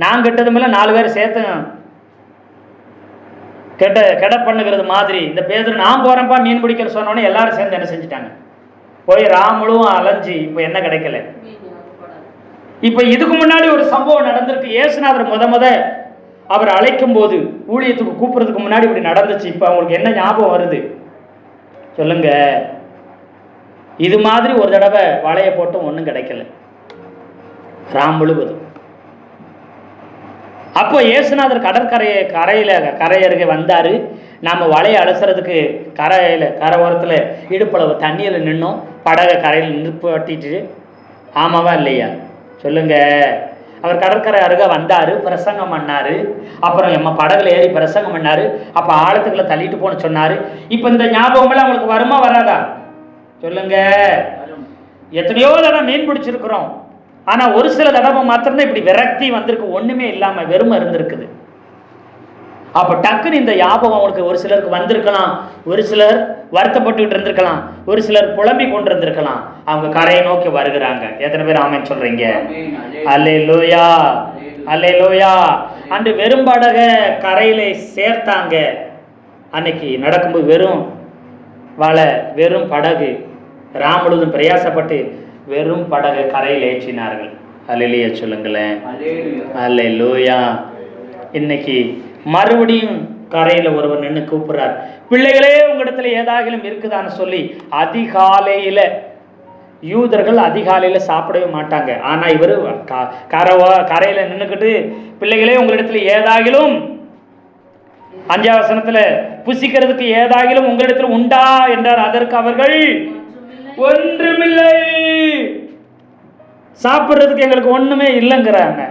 நான் கெட்டதும் இல்லை, 4 பேர் சேர்த்து கெட பண்ணுகிறது மாதிரி. இந்த பேதர் நான் போறேன்ப்பா மீன் பிடிக்கிற சொன்னோன்னே எல்லாரும் சேர்ந்து என்ன செஞ்சுட்டாங்க? போய் ராமுழுவும் அலைஞ்சி இப்போ என்ன கிடைக்கல. இப்ப இதுக்கு முன்னாடி ஒரு சம்பவம் நடந்திருக்கு. இயேசுநாதர் முத அவர் அழைக்கும் போது, ஊழியத்துக்கு கூப்பிடுறதுக்கு முன்னாடி இப்படி நடந்துச்சு. இப்ப அவங்களுக்கு என்ன ஞாபகம் வருது சொல்லுங்க? இது மாதிரி ஒரு தடவை வலைய போட்டும் ஒன்றும் கிடைக்கல, ராம் முழுவதும். அப்போ இயேசுநாதர் கரை அருகே வந்தாரு. நாம வலையை அலசுறதுக்கு கரை ஓரத்தில் இடுப்பளவு தண்ணியில் நின்னோம். படகை கரையில் நிறுத்திட்டு, ஆமாவா இல்லையா சொல்லுங்க? அவர் கடற்கரை அருகே வந்தாரு, பிரசங்கம் பண்ணாரு. அப்புறம் எம்ம படகுல ஏறி பிரசங்கம் பண்ணாரு. அப்ப ஆழத்துக்குள்ள தள்ளிட்டு போன சொன்னாரு. இப்ப இந்த ஞாபகம் எல்லாம் அவங்களுக்கு வருமா வராதா சொல்லுங்க? எத்தனையோ தடவை மீன் பிடிச்சிருக்கிறோம், ஆனா ஒரு சில தடவை மாத்திரம்தான் இப்படி விரக்தி வந்திருக்கு, ஒண்ணுமே இல்லாம வெறுமை இருந்திருக்குது. அப்ப டக்குன்னு இந்த ஞாபகம் அவங்களுக்கு ஒரு சிலருக்கு வந்திருக்கலாம், ஒரு சிலர் வருத்தப்பட்டுக்கிட்டு இருந்திருக்கலாம், ஒரு சிலர் புலம்பி கொண்டு இருந்திருக்கலாம். அவங்க கரையை நோக்கி வருகிறாங்க. எத்தனை பேர் ஆமென் சொல்றீங்க? அல்லேலூயா, அல்லேலூயா. அன்று வெறும் படக கரையில சேர்த்தாங்க. அன்னைக்கு நடக்கும்போது வெறும் வலை, வெறும் படகு, முழுவதும் பிரயாசப்பட்டு வெறும் படகை கரையில் ஏற்றினார்கள். அல்லேலூயா சொல்லுங்களேன். அல்லேலூயா. இன்னைக்கு மறுபடியும் கரையில ஒருவர் நின்று கூப்பிடுறார், பிள்ளைகளே உங்களிடத்துல ஏதாகிலும் இருக்குதான்னு சொல்லி. அதிகாலையில யூதர்கள் அதிகாலையில சாப்பிடவே மாட்டாங்க. ஆனா இவரு கரையில நின்றுக்கிட்டு, பிள்ளைகளே உங்களிடத்துல ஏதாகிலும், 5ஆம் வசனத்துல, புசிக்கிறதுக்கு ஏதாகிலும் உங்களிடத்துல உண்டா என்றார். அதற்கு அவர்கள் ஒன்றுமில்லை, சாப்பிட்றதுக்கு எங்களுக்கு ஒண்ணுமே இல்லைங்கிறாங்க.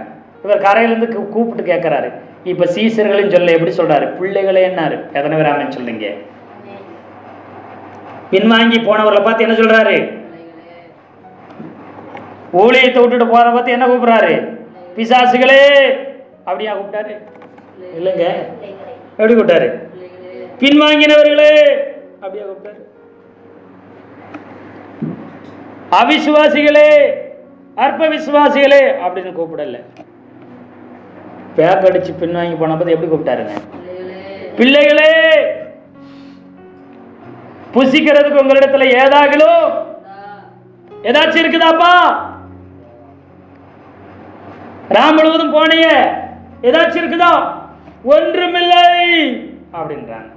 இவர் கரையிலிருந்து கூப்பிட்டு கேட்கிறாரு. இப்ப சீசர்களின் சொல்ல எப்படி சொல்றாரு? பிள்ளைகளே என்னாரு? எத்தனை பேர் ஆமென் சொல்றீங்க? பின்வாங்கி போனவர்களை பார்த்து என்ன சொல்றாரு? ஊழியத்தை விட்டுட்டு போற பார்த்து என்ன கூப்பிடுறாரு? பிசாசுகளே அப்படியா கூப்பிட்டாரு? இல்லைங்க, எப்படி கூப்பிட்டாரு? பின்வாங்கினவர்களே அப்படியா கூப்பிட்டாரு? அவிசுவாசிகளே, அற்ப விசுவாசிகளே அப்படின்னு கூப்பிடல. பேக் அடிச்சு பின்வாங்கி போன பத்தி எப்படி கூப்பிட்டாருங்க? பிள்ளைகளே, புசிக்கிறதுக்கு உங்களிடத்துல ஏதாகிலும் ஏதாச்சும் இருக்குதாப்பா? ராம் முழுவதும் போனீங்க, ஏதாச்சும் இருக்குதா? ஒன்றுமில்லை அப்படின்றாங்க.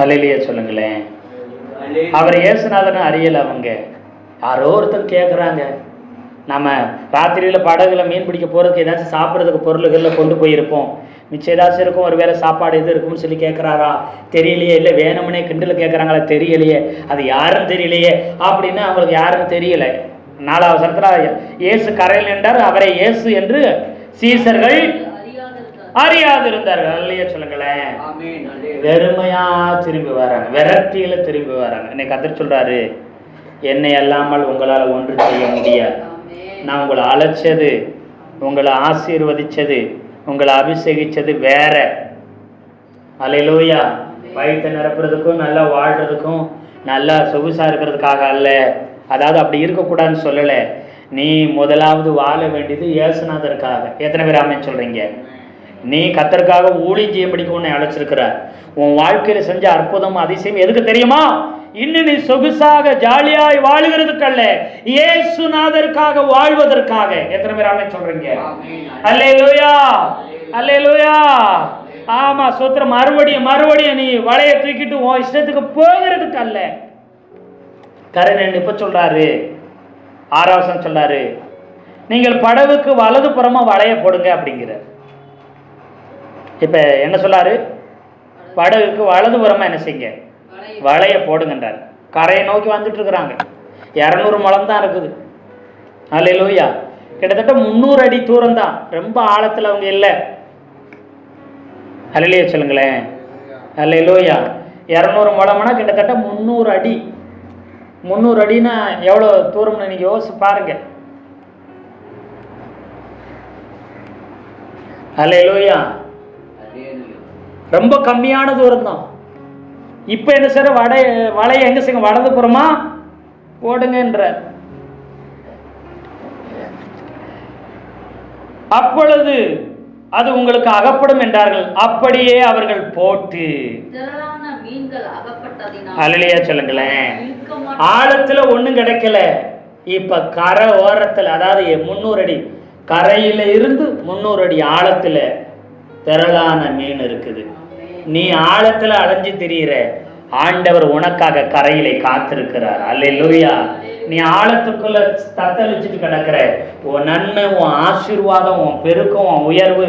அல்லேலூயா சொல்லுங்களேன். அவர் இயேசுநாதன் அறியல. அவங்க யாரோ ஒருத்தர் கேட்குறாங்க, நம்ம ராத்திரியில் படகுல மீன் பிடிக்க போகிறதுக்கு ஏதாச்சும் சாப்பிட்றதுக்கு பொருள்களில் கொண்டு போயிருப்போம், மிச்சம் ஏதாச்சும் இருக்கும், ஒரு வேளை சாப்பாடு எது இருக்கும்னு சொல்லி கேட்குறாரா தெரியலையே, இல்லை வேணும்னே கிண்டல் கேட்குறாங்களா தெரியலையே, அது யாரும் தெரியலையே அப்படின்னு அவங்களுக்கு யாரும் தெரியலை. 4ஆம் வசனத்தில் இயேசு கரையில் நின்றார், அவரை இயேசு என்று சீசர்கள் அறியாது இருந்தார்கள். அல்லையா சொல்லுங்களேன். வெறுமையா திரும்பி வராங்க, விரக்தியில திரும்பி வராங்க. இன்னைக்கு கர்த்தர் சொல்றாரு, என்னை அல்லாமல் உங்களால் ஒன்று செய்ய முடியாது. நான் உங்களை அழைச்சது, உங்களை ஆசீர்வதிச்சது, உங்களை அபிஷேகிச்சது வேற. அல்லேலூயா. வயிற்றை நிரப்புறதுக்கும் நல்லா வாழ்றதுக்கும் நல்லா சொகுசா இருக்கிறதுக்காக அல்ல. அதாவது அப்படி இருக்கக்கூடாதுன்னு சொல்லலை. நீ முதலாவது வாழ வேண்டியது இயேசுநாதருக்காக. எத்தனை பேர் ஆமென் சொல்றீங்க? நீ கர்த்தருக்காக ஊழியம் செய்யும்படிக்கு உன்னை அழைச்சிருக்கிறார். உன் வாழ்க்கையில செஞ்ச அற்புதம் அதிசயம் எதுக்கு தெரியுமா? இன்னும் நீ சொகுசாக ஜாலியாய் வாழுகிறதுக்கல்ல, இயேசுநாதருக்காக வாழ்வதற்காக. எத்தனை பேர் ஆமென் சொல்றீங்க? அல்லேலூயா, அல்லேலூயா. ஆமா சோத்திரம். மறுபடியும் நீ வலையை தூக்கிட்டு உன் இஷ்டத்துக்கு போகிறதுக்கு அல்ல. கரையில இப்ப சொல்றாரு, 6ஆம் வசனம் சொல்றாரு, நீங்கள் படகுக்கு வலது புறமா வலைய போடுங்க அப்படிங்கிற. இப்ப என்ன சொல்லாரு? படகுக்கு வலது புறமா என்ன செய்யுங்க, வலைய போடுங்கன்றார். கரையை நோக்கி வந்துட்டு இருக்கிறாங்க. 200 முழம் தான் இருக்குது. அல்லேலூயா. கிட்டத்தட்ட 300 அடி தூரம் தான், ரொம்ப ஆழத்துல அவங்க இல்லை. அல்லேலூயா சொல்லுங்களேன். அல்லேலூயா. 200 முழம்னா கிட்டத்தட்ட 300 அடி. 300 அடினா எவ்வளோ தூரம்னு நீங்க யோசிச்சு பாருங்க. அல்லேலூயா. ரொம்ப கம்மியான தூரம் தான். இப்போ என்ன சார், வலையை எங்க செய்யுங்க, வலது புறமா போடுங்கன்ற. அப்பொழுது அது உங்களுக்கு அகப்படும் என்றார்கள். அப்படியே அவர்கள் போட்டு அல்லேலூயா சொல்லுங்களேன். ஆழத்துல ஒண்ணும் கிடைக்கல. இப்ப கரை ஓரத்துல, அதாவது 300 அடி கரையில இருந்து 300 அடி ஆழத்துல திரளான மீன் இருக்குது. நீ ஆழத்துல அலைஞ்சு திரியிற, ஆண்டவர் உனக்காக கரையிலே காத்திருக்கிறார். அல்லேலூயா. நீ ஆழத்துக்குள்ள தத்தளிச்சுட்டு கிடக்கிற, உன் நன்மை, உன் ஆசீர்வாதம், உன் பெருக்கம், உன் உயர்வு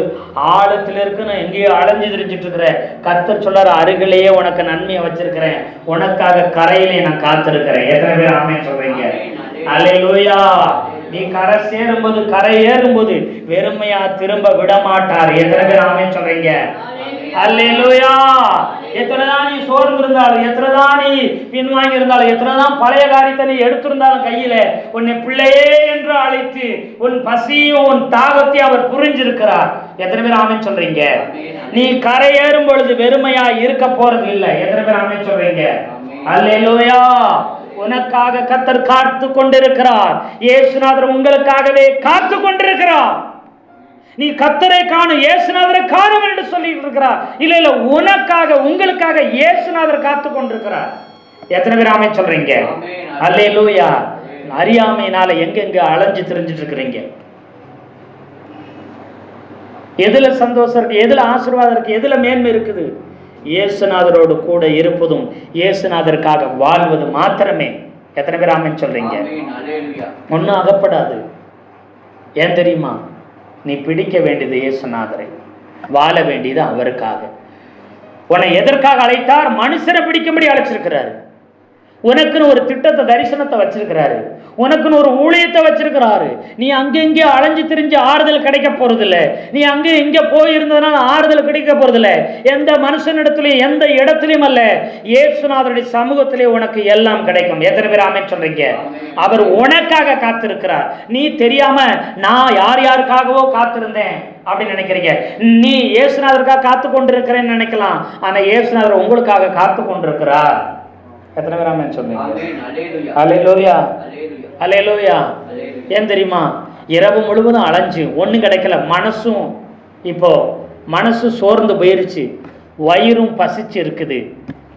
ஆழத்துல இருக்குன்னு எங்கேயோ அலைஞ்சு திரிஞ்சிட்டு இருக்கிற, கர்த்தர் சொல்றாரு, அருகிலேயே உனக்கு நன்மையை வச்சிருக்கிறேன், உனக்காக கரையிலே நான் காத்திருக்கிறேன். எத்தனை பேர் ஆமென் சொல்றீங்க? அல்லேலூயா. நீ கரை சேரும்போது, கரை ஏறும்போது வெறுமையா திரும்ப விட மாட்டார். எத்தனை பேர் ஆமென் சொல்றீங்க? அல்லேலூயா. எத்தனைதான் நீ சோர்ந்து இருந்தாலும், எத்தனைதான் நீ பின்வாங்கி இருந்தாலும், எத்தனைதான் பழைய காரியத்தை நீ எடுத்திருந்தாலும் கையில, உன்னை பிள்ளையே என்று அழைத்து உன் பசியும் உன் தாகத்தையும் அவர் புரிஞ்சிருக்கிறார். எத்தனை பேர் ஆமென் சொல்றீங்க? நீ கரை ஏறும் பொழுது வெறுமையா இருக்க போறது இல்லை. எத்தனை பேர் ஆமென் சொல்றீங்க? அல்லேலூயா. உனக்காக கர்த்தர் காத்து கொண்டிருக்கிறார். இயேசுநாதர் உங்களுக்காகவே காத்து கொண்டிருக்கிறார். நீ கர்த்தரை காணும், இயேசுநாதரை காணும் என்று சொல்லிட்டு இருக்கிறார். இல்ல உனக்காக, உங்களுக்காக இயேசுநாதர் காத்து கொண்டிருக்கிறார். எத்தனை பேர் ஆமென் சொல்றீங்க? அல்லேலூயா. அறியாமையினால எங்கெங்க அலைஞ்சு திரிஞ்சிட்டு இருக்கிறீங்க? எதுல சந்தோஷம் இருக்கு, எதுல ஆசீர்வாதம் இருக்கு, எதுல மேன்மை இருக்குது? இயேசுநாதரோடு கூட இருப்பதும் இயேசுநாதருக்காக வாழ்வது மாத்திரமே. எத்தனை பேர் ஆமென் சொல்றீங்க? ஒன்னும் அகப்படாது. ஏன் தெரியுமா? நீ பிடிக்க வேண்டியது இயேசுநாதரை, வாழ வேண்டியது அவருக்காக. உன்னை எதற்காக அழைத்தார்? மனுஷனை பிடிக்கும்படி அழைச்சிருக்கிறாரு. உனக்குன்னு ஒரு திட்டத்தை, தரிசனத்தை வச்சிருக்கிறாரு. உனக்குன்னு ஒரு ஊழியத்தை வச்சிருக்கிறாரு. நீ அங்கே அலைஞ்சு திரிஞ்சு ஆறுதல் கிடைக்க போறதில்ல. நீ அங்கே இங்கே போயிருந்ததுனால ஆறுதல் கிடைக்க போறதில்ல. எந்த மனுஷனிடத்திலையும் எந்த இடத்துலையும் அல்ல, இயேசுநாதருடைய சமூகத்திலே உனக்கு எல்லாம் கிடைக்கும். எத்தனை பேர் ஆமென் சொல்றீங்க? அவர் உனக்காக காத்திருக்கிறார். நீ தெரியாம நான் யாருக்காகவோ காத்திருந்தேன் அப்படின்னு நினைக்கிறீங்க. நீ இயேசுநாதருக்காக காத்து கொண்டிருக்கிறேன்னு நினைக்கலாம். ஆனா இயேசுநாதர் உங்களுக்காக காத்து கொண்டிருக்கிறார். எத்தனை பேர் ஆமென் சொன்னீங்க? அல்லேலூயா. அல்லேலூயா. ஏன் தெரியுமா? இரவு முழுவதும் அலைஞ்சு ஒன்றும் கிடைக்கல. மனசு சோர்ந்து போயிருச்சு. வயிறும் பசிச்சு இருக்குது.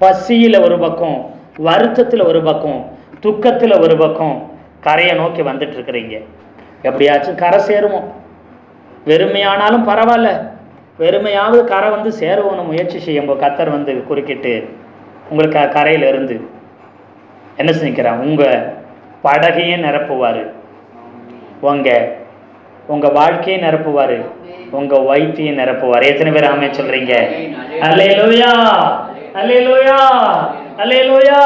பசியில ஒரு பக்கம், வருத்தத்தில் ஒரு பக்கம், துக்கத்தில் ஒரு பக்கம், கரையை நோக்கி வந்துட்டு இருக்கிறீங்க. எப்படியாச்சும் கரை சேருவோம். வெறுமையானாலும் பரவாயில்ல, வெறுமையாவது கரை வந்து சேருவோன்னு முயற்சி செய்யும்போது கர்த்தர் வந்து குறுக்கிட்டு உங்களுக்கு கரையில இருந்து என்ன செஞ்சுக்கிறான்? உங்க படகையும் நிரப்புவாரு, உங்க வாழ்க்கையை நிரப்புவாரு, உங்க வயிற்றையும் நிரப்புவார். எத்தனை பேர் ஆமென் சொல்றீங்க? அல்லேலூயா. அல்லேலூயா. அல்லேலூயா.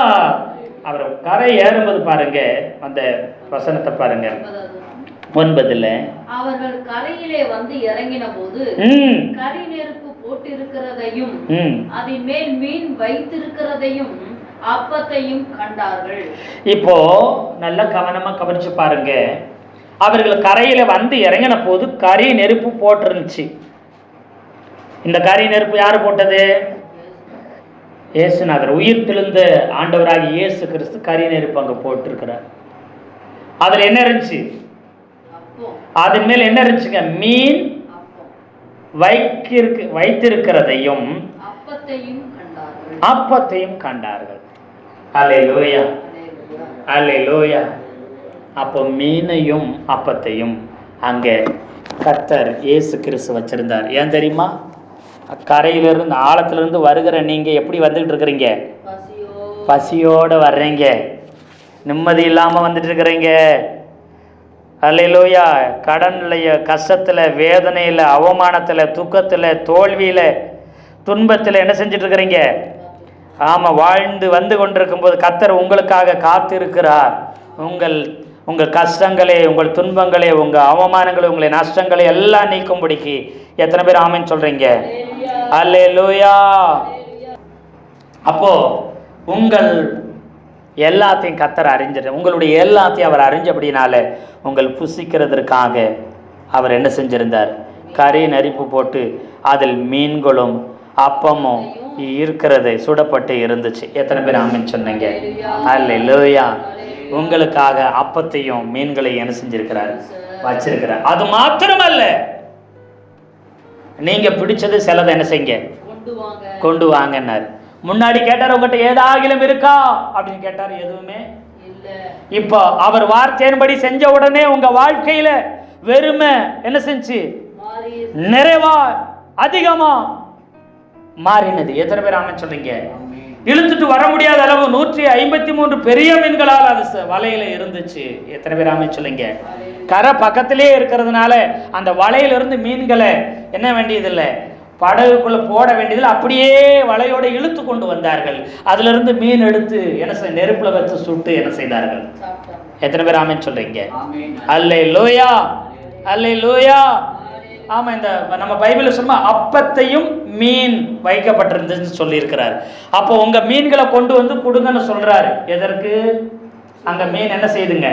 அவர் கரை ஏறும்போது பாருங்க, அந்த வசனத்தை பாருங்க. 9 அவர்கள் கரையிலே வந்து இறங்கின போது கரி நெருப்பு போட்டிருக்கிறதையும் அதன் மேல் மீன் வைத்திருக்கிறதையும் அப்பத்தையும் கண்டார்கள். இப்போ நல்ல கவனமா கவனிச்சு பாருங்க. அவர்கள் கரையில வந்து இறங்கின போது கரி நெருப்பு போட்டிருந்துச்சு. இந்த கரி நெருப்பு யாரு போட்டது? இயேசுநாதர், உயிர் தெழுந்த ஆண்டவராகிய இயேசு கிறிஸ்து கரி நெருப்பு அங்க போட்டிருக்கிறார். அதுல என்ன இருந்துச்சு? அதன் மேல் என்ன இருந்துச்சுங்க? மீன் வைத்திருக்கிறதையும் அப்பத்தையும் கண்டார்கள். அல்லேலூயா. அல்லேலூயா. அப்போ மீனையும் அப்பத்தையும் அங்கே கர்த்தர் இயேசு கிறிஸ்து வச்சிருந்தார். ஏன் தெரியுமா? கரையிலிருந்து ஆழத்திலிருந்து வருகிற நீங்கள் எப்படி வந்துக்கிட்டு இருக்கிறீங்க? பசியோடு வர்றீங்க, நிம்மதி இல்லாமல் வந்துட்டு இருக்கிறீங்க. அல்லேலூயா. கடன்லைய, கஷ்டத்தில், வேதனையில், அவமானத்தில், துக்கத்தில், தோல்வியில், துன்பத்தில் என்ன செஞ்சுட்டு இருக்கிறீங்க? ஆமாம், வாழ்ந்து வந்து கொண்டிருக்கும் போது கர்த்தர் உங்களுக்காக காத்திருக்கிறார். உங்கள் கஷ்டங்களே, உங்கள் துன்பங்களே, உங்கள் அவமானங்களே, உங்களை நஷ்டங்களே எல்லாம் நீக்கும்படிக்கு. எத்தனை பேர் ஆமென் சொல்கிறீங்க? அல்லேலூயா. அப்போ உங்கள் எல்லாத்தையும் கர்த்தர் அறிஞ்சிட்டு, உங்களுடைய எல்லாத்தையும் அவர் அறிஞ்சபடினால உங்கள் புசிக்கிறதற்காக அவர் என்ன செஞ்சிருந்தார்? கறி நரிப்பு போட்டு அதில் மீன்களும் அப்பமும் இருக்கிறது, சுடப்பட்டு இருந்துச்சு. எத்தனை பேர் ஆமென் சொன்னீங்க? அல்லேலூயா. உங்களுக்காக அப்பத்தையும் மீன்களையும் என்ன செஞ்சிருக்கிறார்? வச்சிருக்கிறார். அது மாத்திரமல்ல, நீங்க பிடிச்சது சிலதை என்ன செய்யுங்க? கொண்டு வாங்கினார். முன்னாடி கேட்டார், உங்ககிட்ட ஏதாகிலும் இருக்கா அப்படின்னு கேட்டார், எதுவுமே இல்லை. இப்போ அவர் வார்த்தையின்படி செஞ்ச உடனே உங்க வாழ்க்கையில வெறுமை என்ன செஞ்சு? நிறைவா, அதிகமா மாறினது. எத்தனை பேர் ஆமென் சொல்றீங்க? இழுத்துட்டு வர முடியாத அளவு 153 பெரிய மீன்களால் அது வலையில இருந்துச்சு. எத்தனை பேர் ஆமென் சொல்லுங்க? கரை பக்கத்திலே இருக்கிறதுனால அந்த வலையிலிருந்து மீன்களை என்ன வேண்டியதில்லை, படகுக்குள்ள போட வேண்டியதில்லை, அப்படியே வலையோடு இழுத்து கொண்டு வந்தார்கள். அதுல இருந்து மீன் எடுத்து என்ன செய்ய, நெருப்புல வச்சு சுட்டு என்ன செய்தார்கள்? எத்தனை பேர் ஆமென் சொல்றீங்க? அல்லேலூயா, அல்லேலூயா. ஆமாம், இந்த நம்ம பைபிளில் சொல்லுமா அப்பத்தையும் மீன் வைக்கப்பட்டிருந்துன்னு சொல்லியிருக்கிறார். அப்போ உங்கள் மீன்களை கொண்டு வந்து கொடுங்கன்னு சொல்கிறாரு. எதற்கு? அங்கே மீன் என்ன செய்யுதுங்க?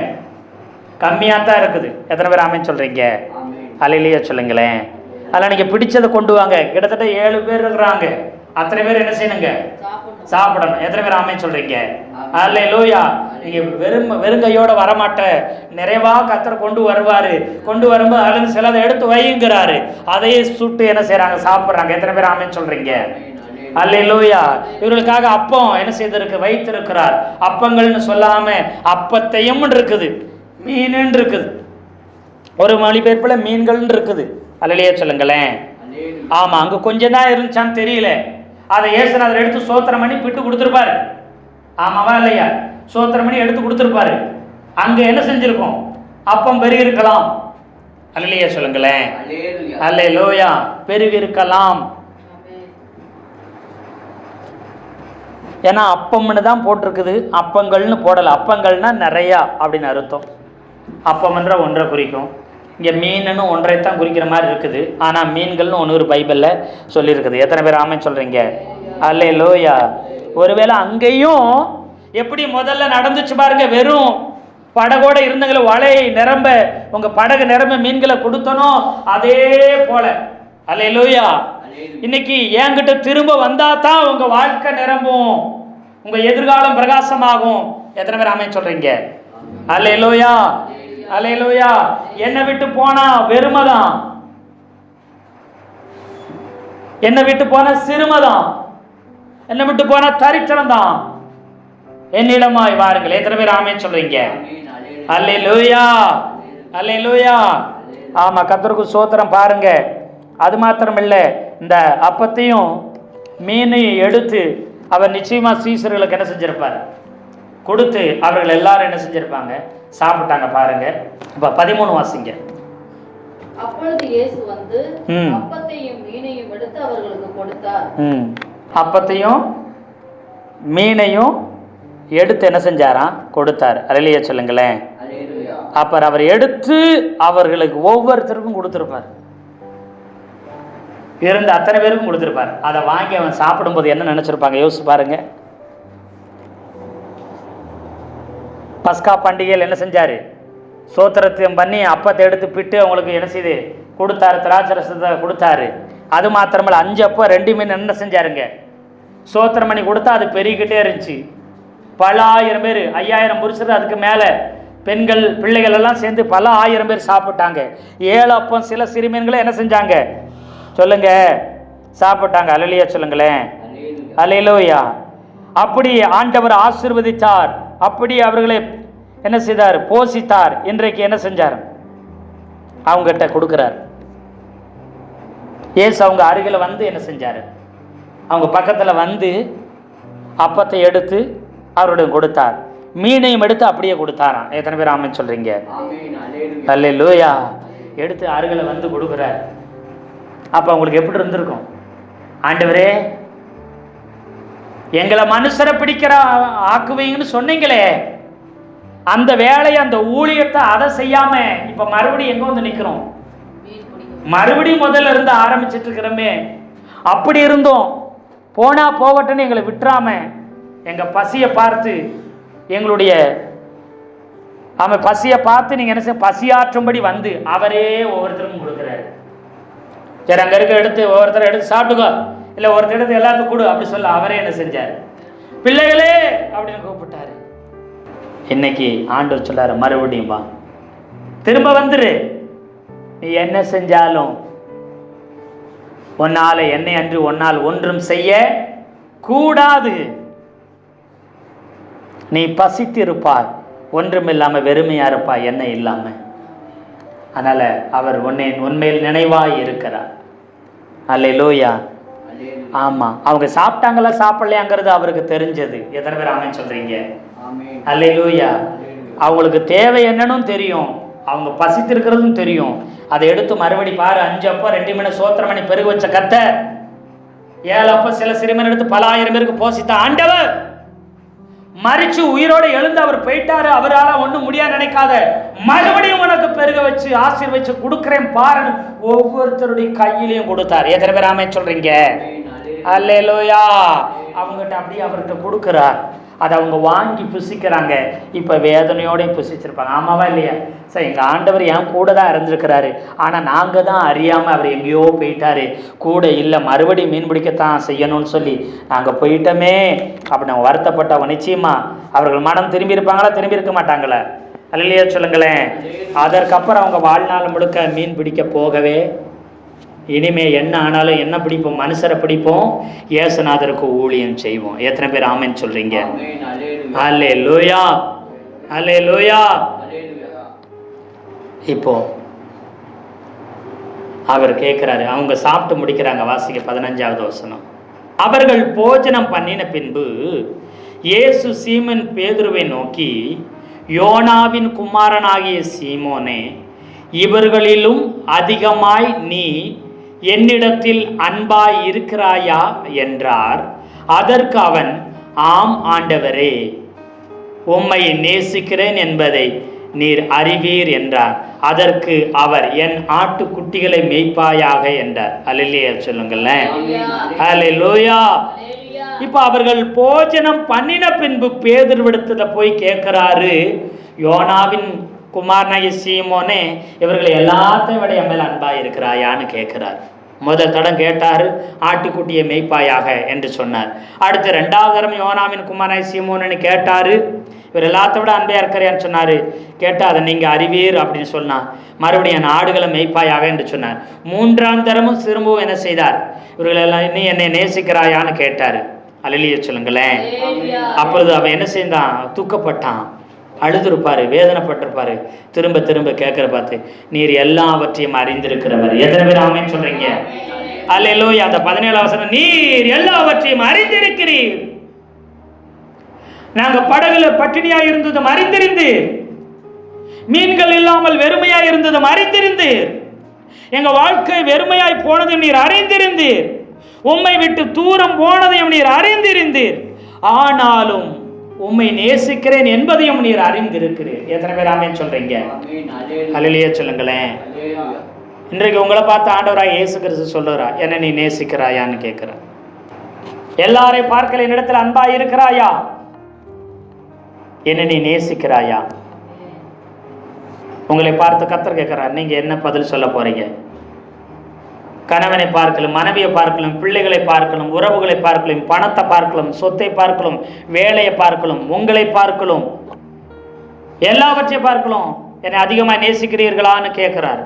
கம்மியாக தான் இருக்குது. எத்தனை பேர் ஆமென் சொல்கிறீங்க? அல்லேலூயா சொல்லுங்களேன். அதில் நீங்கள் பிடிச்சதை கொண்டு வாங்க. கிட்டத்தட்ட 7 பேர் இருக்கிறாங்க. அத்தனை பேர் என்ன செய்யணுங்க? சாப்பிடணும். எத்தனை பேர் ஆமென் சொல்கிறீங்க? அல்லேலூயா. நீங்கள் வெறுங்கையோட வரமாட்ட, நிறைவாக கர்த்தர் கொண்டு வருவார். கொண்டு வரும்போது அதுலேருந்து சிலதை எடுத்து வைங்கிறாரு. அதையே சுட்டு என்ன செய்கிறாங்க? சாப்பிட்றாங்க. எத்தனை பேர் ஆமென் சொல்கிறீங்க? அல்லேலூயா. இவர்களுக்காக அப்பம் என்ன செய்திருக்கு? வைத்திருக்கிறார். அப்பங்கள்னு சொல்லாமல் அப்பத்தையும் இருக்குது, மீன் இருக்குது. ஒரு மொழிபெயர்ப்பில் மீன்கள் இருக்குது. அல்லேலூயா சொல்லுங்களேன். ஆமாம், அங்கே கொஞ்சம் தான் இருந்துச்சான்னு தெரியல. அதை இயேசுநாதர் எடுத்து சோத்திரம் பண்ணி பிட்டு கொடுத்துருப்பாரு. ஆமாவா இல்லையா? சோத்திரம் பண்ணி எடுத்து கொடுத்துருப்பாரு. அங்கே என்ன செஞ்சிருக்கோம்? அப்பம் பெருகி இருக்கலாம். அல்லேலூயா சொல்லுங்களேன். அல்லேலூயா. பெருகி இருக்கலாம். ஏன்னா அப்பம்னு தான் போட்டிருக்குது, அப்பங்கள்னு போடலை. அப்பங்கள்னா நிறையா அப்படின்னு அர்த்தம். அப்பம்ன்ற ஒன்றை குறிக்கும். இங்கே மீனுன்னு ஒன்றைத்தான் குறிக்கிற மாதிரி இருக்குது. ஆனால் மீன்கள்னு ஒன்று பைபிளில் சொல்லியிருக்குது. எத்தனை பேர் ஆமென் சொல்கிறீங்க? அல்லேலூயா. ஒருவேளை அங்கேயும் எப்படி முதல்ல நடந்துச்சு பாருங்க, வெறும் படகோட இருந்தவங்களை வலையை நிரம்ப, உங்கள் படகு நிரம்ப மீன்களை கொடுத்தனோ அதே போல. அல்லேலூயா. இன்னைக்கு என்கிட்ட திரும்ப வந்தா தான் உங்கள் வாழ்க்கை நிரம்பும், உங்கள் எதிர்காலம் பிரகாசமாகும். எத்தனை பேர் ஆமென் சொல்கிறீங்க? அல்லேலூயா, அல்லேலூயா. என்னை விட்டு போனா வெறுமைதான், என்னை விட்டு போன சிறுமைதான், என்னை விட்டு போன தரித்திரம் தான். என்னிடமாய் வாருங்கள். எத்தனை பேர் ஆமென் சொல்றீங்க? அல்லேலூயா, அல்லேலூயா. ஆமா, கர்த்தருக்கு ஸ்தோத்திரம். பாருங்க, அது மாத்திரம் இல்லை, இந்த அப்பத்தையும் மீனையும் எடுத்து அவர் நிச்சயமா சீசர்களுக்கு என்ன செஞ்சிருப்பார்? கொடுத்து அவர்கள் எல்லாரும் என்ன செஞ்சிருப்பாங்க? சாப்பிட்டாங்க. பாருங்க, இப்ப 13 வாசிங்க. அப்பொழுது இயேசு வந்து அப்பத்தையும் மீனையும் எடுத்து அவர்களுக்கு கொடுத்தார். அப்பத்தையும் மீனையும் எடுத்து என்ன செஞ்சாராம்? கொடுத்தார். அல்லேலூயா சொல்லுங்களேன். அப்புறம் அவர் எடுத்து அவர்களுக்கு ஒவ்வொருத்தருக்கும் கொடுத்திருப்பார். இருந்த அத்தனை பேருக்கும் கொடுத்திருப்பார். அதை வாங்கி அவன் சாப்பிடும்போது என்ன நினைச்சிருப்பாங்க? யோசிச்சு பாருங்க. பஸ்கா பண்டிகையில் என்ன செஞ்சாரு? சோத்திரத்தையும் பண்ணி அப்பத்தை எடுத்து பிட்டு அவங்களுக்கு என்ன செய்து கொடுத்தாரு? திராட்சை ரசத்தை கொடுத்தாரு. அது மாத்திரமல்ல, 5 அப்பம் 2 மீன் என்ன செஞ்சாருங்க? சோத்திரம் பண்ணி கொடுத்தா அது பெருகிக்கிட்டே இருந்துச்சு. பல 1000 பேர், 5000 புருஷர், அதுக்கு மேலே பெண்கள் பிள்ளைகள் எல்லாம் சேர்ந்து பல 1000 பேர் சாப்பிட்டாங்க. 7 அப்பம் சில சிறுமீன்களை என்ன செஞ்சாங்க? சொல்லுங்க, சாப்பிட்டாங்க. அல்லேலூயா சொல்லுங்களேன். அல்லேலூயா. அப்படி ஆண்டவர் ஆசீர்வதித்தார். அப்படி அவர்களை என்ன செய்தார்? போஷித்தார். இன்றைக்கு என்ன செஞ்சார்? அவங்ககிட்ட கொடுக்கிறார். இயேசு அவங்க அருகில் வந்து என்ன செஞ்சார்? அவங்க பக்கத்தில் வந்து அப்பத்தை எடுத்து அவருடைய கொடுத்தார், மீனையும் எடுத்து அப்படியே கொடுத்தாராம். எத்தனை பேர் ஆமென் சொல்றீங்க? அல்லேலூயா. எடுத்து அருகில் வந்து கொடுக்குறார். அப்போ அவங்களுக்கு எப்படி இருந்திருக்கும்? ஆண்டவரே, எங்களை மனுஷரை பிடிக்கிற ஆக்குவீங்கன்னு சொன்னீங்களே, அந்த வேலையை, அந்த ஊழியத்தை அதை செய்யாம இப்ப மறுபடியும் எங்க வந்து நிக்கிறோம்? மறுபடியும் முதல்ல இருந்து ஆரம்பிச்சிட்டு இருக்கிறோமே. அப்படி இருந்தோம், போனா போகட்டுன்னு எங்களை விட்டுறாம எங்க பசியை பார்த்து, எங்களுடைய பசியை பார்த்து நீங்க என்ன செய்ய, பசியாற்றும்படி வந்து அவரே ஒவ்வொருத்தருக்கும் கொடுக்குறாரு. சரி, அங்க இருக்க எடுத்து ஒவ்வொருத்தரை எடுத்து சாப்பிட்டுக்கோ, இல்லை ஒருத்தர் எடுத்து எல்லாத்துக்கும் கொடு அப்படி சொல்ல அவரே என்ன செஞ்சார்? பிள்ளைகளே அப்படின்னு கூப்பிட்டாரு. இன்னைக்கு ஆண்டவர் சொல்லாரு, மறுபடியும் வா, திரும்ப வந்துரு. நீ என்ன செஞ்சாலும் உன்னால என்னை அன்று உன்னால் ஒன்றும் செய்ய கூடாது. நீ பசித்து இருப்பாய், ஒன்றும் இல்லாம வெறுமையா இருப்பாய், என்ன இல்லாம. அதனால அவர் உண்மையில் நினைவாய் இருக்கிறார். அல்லேலூயா. ஆமா, அவங்க சாப்பிட்டாங்களா சாப்பிடலையாங்கிறது அவருக்கு தெரிஞ்சது. எத்தனை பேர் ஆமென் சொல்றீங்க? அல்லேலூயா. அவங்களுக்கு தேவை என்னன்னு தெரியும், அவங்க பசித்திருக்கிறதும் தெரியும். அதை எடுத்து மறுபடி பாரு, 5 அப்போ 2 மணி சோத்திரம் பண்ணி பெருகு வச்ச கர்த்தர், 7 அப்போ சில சிறுமன் எடுத்து பல ஆயிரம் பேருக்கு போஷித்த ஆண்டவர், மரிச்சு உயிரோடு எழுந்து அவர் போயிட்டாரு, அவரால் ஒன்றும் முடியாது நினைக்காத, மறுபடியும் உனக்கு பெருக வச்சு ஆசீர்வச்சு கொடுக்குறேன் பாருன்னு ஒவ்வொருத்தருடைய கையிலையும் கொடுத்தார். எத்தனை பேர் ஆமென் சொல்றீங்க? அல்லேலூயா. அவங்ககிட்ட அப்படியே அவர்கிட்ட கொடுக்குறார். அதை அவங்க வாங்கி புசிக்கிறாங்க. இப்போ வேதனையோடையும் புசிச்சிருப்பாங்க. ஆமாவா இல்லையா? சார், எங்கள் ஆண்டவர் என் கூட தான் இருந்திருக்கிறாரு, ஆனால் நாங்கள் தான் அறியாமல் அவர் எங்கேயோ போயிட்டாரு, கூட இல்லை, மறுபடியும் மீன் பிடிக்கத்தான் செய்யணும்னு சொல்லி நாங்கள் போயிட்டோமே அப்படி நம்ம வருத்தப்பட்டவங்க. நிச்சயமா அவர்கள் மனம் திரும்பி இருப்பாங்களா, திரும்பி இருக்க மாட்டாங்களா? அல்லையா சொல்லுங்களேன். அதற்கப்புறம் அவங்க வாழ்நாள் முழுக்க மீன் பிடிக்க போகவே, இனிமே என்ன ஆனாலும் என்ன பிடிப்போம்? மனுஷரை பிடிப்போம், இயேசுநாதருக்கு ஊழியம் செய்வோம். எத்தனை பேர் ஆமென் சொல்றீங்க? அல்லேலூயா, அல்லேலூயா. இப்போ அவர் கேட்கிறாரு, அவங்க சாப்பிட்டு முடிக்கிறாங்க. வாசிக்க 15வது வசனம். அவர்கள் போஜனம் பண்ணின பின்பு இயேசு சீமோன் பேதுருவை நோக்கி, யோனாவின் குமாரனாகிய சீமோனே, இவர்களிலும் அதிகமாய் நீ என்னிடத்தில் அன்பாய் இருக்கிறாயா என்றார். அதற்கு அவன், ஆம் ஆண்டவரே, உம்மை நேசிக்கிறேன் என்பதை நீர் அறிவீர் என்றார். அதற்கு அவர், என் ஆட்டுக்குட்டிகளை மேய்ப்பாயாக என்றார். அல்லேலூயா சொல்லுங்களேன். அல்லேலூயா. இப்ப அவர்கள் போஜனம் பண்ணின பின்பு பேதுருவிடத்துல போய் கேட்கிறாரு, யோனாவின் குமாரனாகிய சீமோனே, இவர்கள் எல்லாத்தையும் விட என் மேல் அன்பாய் இருக்கிறாயான்னு கேட்கிறார். முதல் தடம் கேட்டார், ஆட்டுக்குட்டியை மேய்ப்பாயாக என்று சொன்னார். அடுத்து 2வது தரம் யோனாவின் குமாரனாகிய சீமோன்னு கேட்டாரு, இவர் எல்லாத்த விட அன்பையா இருக்கிறான்னு சொன்னாரு. கேட்டா அதை நீங்க அறிவீர் அப்படின்னு சொன்னார். மறுபடியும் என் ஆடுகளை மேய்ப்பாயாக என்று சொன்னார். 3ஆம் தரமும் திரும்பவும் என்ன செய்தார்? இவர்கள் எல்லாம், நீ என்னை நேசிக்கிறாயான்னு கேட்டாரு. அல்லேலூயா சொல்லுங்களேன். அப்பொழுது அவன் என்ன செய்தான்? துக்கப்பட்டான், அழுதுருப்பாரு, வேதனைப்பட்டிருப்பாரு. திரும்ப திரும்ப கேட்கிற பார்த்து, நீர் எல்லாவற்றையும் அறிந்திருக்கிறவர். எத்தனை பேர் ஆமென் சொல்றீங்க? அல்லேலூயா. அந்த 17ஆம் வசனம், நீர் எல்லாவற்றையும் அறிந்திருக்கிறீர். நாங்க படகுல பட்டினியா இருந்ததும் அறிந்திருந்தீர், மீன்கள் இல்லாமல் வெறுமையாய் இருந்ததும் அறிந்திருந்தீர், எங்க வாழ்க்கை வெறுமையாய் போனதையும் நீர் அறிந்திருந்தீர், உம்மை விட்டு தூரம் போனதையும் நீர் அறிந்திருந்தீர், ஆனாலும் உம்மை நேசிக்கிறேன் என்பதையும் நீர் அறிந்திருக்கிறீர். எத்தனை பேர் ஆமென் சொல்றீங்க? அல்லேலூயா சொல்லுங்களேன். இன்றைக்கு உங்களை பார்த்து ஆண்டவராய் இயேசு கிறிஸ்து சொல்லுறா, என்ன நீ நேசிக்கிறாயான்னு கேட்கிறார். எல்லாரையும் பார்க்கல, என்னிடத்தில் அன்பா இருக்கிறாயா? என்ன நீ நேசிக்கிறாயா? உங்களை பார்த்து கர்த்தர் கேட்கிறார், நீங்க என்ன பதில் சொல்ல போறீங்க? கணவனை பார்க்கலாம், மனைவியை பார்க்கலாம், பிள்ளைகளை பார்க்கலாம், உறவுகளை பார்க்கலாம், பணத்தை பார்க்கலாம், சொத்தை பார்க்கலாம், வேலையை பார்க்கலாம், உங்களை பார்க்கலாம், எல்லாவற்றையும் பார்க்கலாம். என்னை அதிகமாக நேசிக்கிறீர்களான்னு கேட்கிறார்.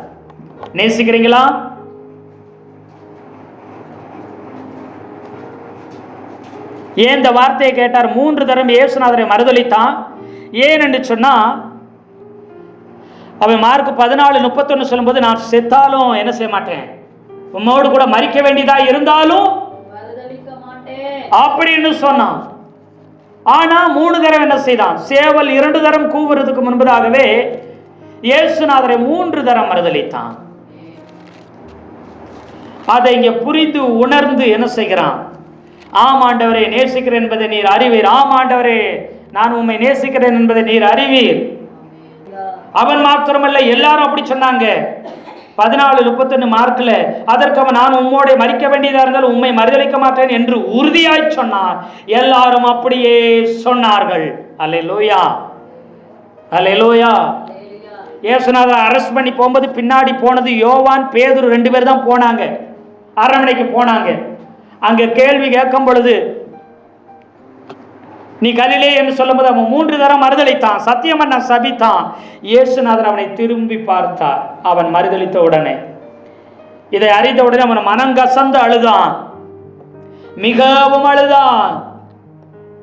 நேசிக்கிறீங்களா? ஏன் இந்த வார்த்தையை கேட்டார்? 3 தரம் இயேசுநாதரை மறுதலித்தான். ஏன் என்று சொன்னா, அவன் மார்க் 14:31 சொல்லும்போது, நான் செத்தாலும் என்ன செய்ய மாட்டேன், உம்மோடு கூட மரிக்க வேண்டியதா இருந்தாலும் மறுதலிக்க மாட்டேன் அப்படின்னு சொன்னான். ஆனா 3 தரம் என்ன செய்தான்? சேவல் 2 தரம் கூவுறதுக்கு முன்பதாகவே இயேசுநாதரை 3 தரம் மறுதலித்தான். அதை இங்க புரிந்து உணர்ந்து என்ன செய்கிறான்? ஆமாண்டவரே நேசிக்கிறேன் என்பதை நீர் அறிவீர், ஆமாண்டவரே நான் உம்மை நேசிக்கிறேன் என்பதை நீர் அறிவீர். அவன் மாத்திரமல்ல, எல்லாரும் அப்படி சொன்னாங்க. 14:31 மார்க்ல அதற்கு அவன் நான் உம்மோட மரிக்க வேண்டியதா இருந்தாலும் உம்மை மறுதலிக்க மாட்டேன் என்று உறுதியாய் சொன்னான். எல்லாரும் அப்படியே சொன்னார்கள். அல்லேலூயா, அல்லேலூயா. இயேசுநாதர் அரெஸ்ட் பண்ணி போகும்போது பின்னாடி போனது யோவான், பேதுரு 2 பேர் தான் போனாங்க. அரண்மனைக்கு போனாங்க. அங்க கேள்வி கேட்கும் பொழுது நீ கலிலே என்று சொல்லும்போது அவன் 3 தரம் மறுதலித்தான். சத்தியம் பண்ண சபித்தான். இயேசுநாதர் அவனை திரும்பி பார்த்தார். அவன் மறுதலித்த உடனே, இதை அறிந்த உடனே அவன் மனங்கசந்து அழுதான், மிகவும் அழுதான்,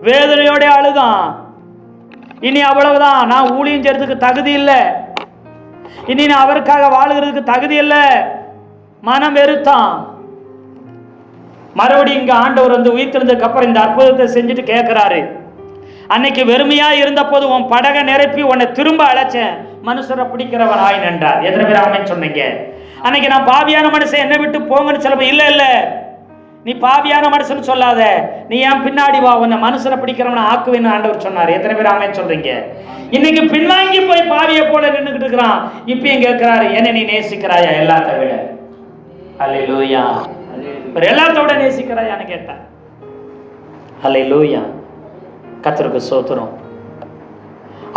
வேதனையோட அழுதான். இனி அவ்வளவுதான், நான் ஊழியம் செய்யறதுக்கு தகுதி இல்லை, இனி நான் அவருக்காக வாழுகிறதுக்கு தகுதி இல்லை, மனம் வெறுத்தான். மறுபடியும் இங்க ஆண்டவர் வந்து உயிர்த்தெழுந்ததுக்கு அப்புறம் இந்த அற்புதத்தை செஞ்சுட்டு கேட்கிறாரு, அன்னைக்கு வெறுமையா இருந்த போது உன் படகை நிரப்பி உன்னை திரும்ப அழைச்சேன், மனுஷரை பிடிக்கிறவன் ஆய் நின்றார். எத்தனை பேர் ஆமென் சொன்னீங்க? அன்னைக்கு நான் பாவியான மனுஷன் என்னை விட்டு போங்கன்னு சொல்ல, இல்ல இல்ல நீ பாவியான மனுஷன் சொல்லாத, நீ ஏன் பின்னாடி வா, உன்னை மனுஷரை பிடிக்கிறவனை ஆக்குவேன்னு ஆண்டவர் சொன்னார். எத்தனை பேர் ஆமென் சொல்றீங்க? இன்னைக்கு பின்வாங்கி போய் பாவியை போல நின்றுகிட்டு இருக்கிறான். இப்பயும் கேட்கிறாரு, என்ன நீ நேசிக்கிறாயா எல்லாத்த விட? அல்லேலூயா. எல்லாத்தோட நேசிக்கிறாயான்னு கேட்டான். அல்லேலூயா, கர்த்தருக்கு ஸ்தோத்திரம்.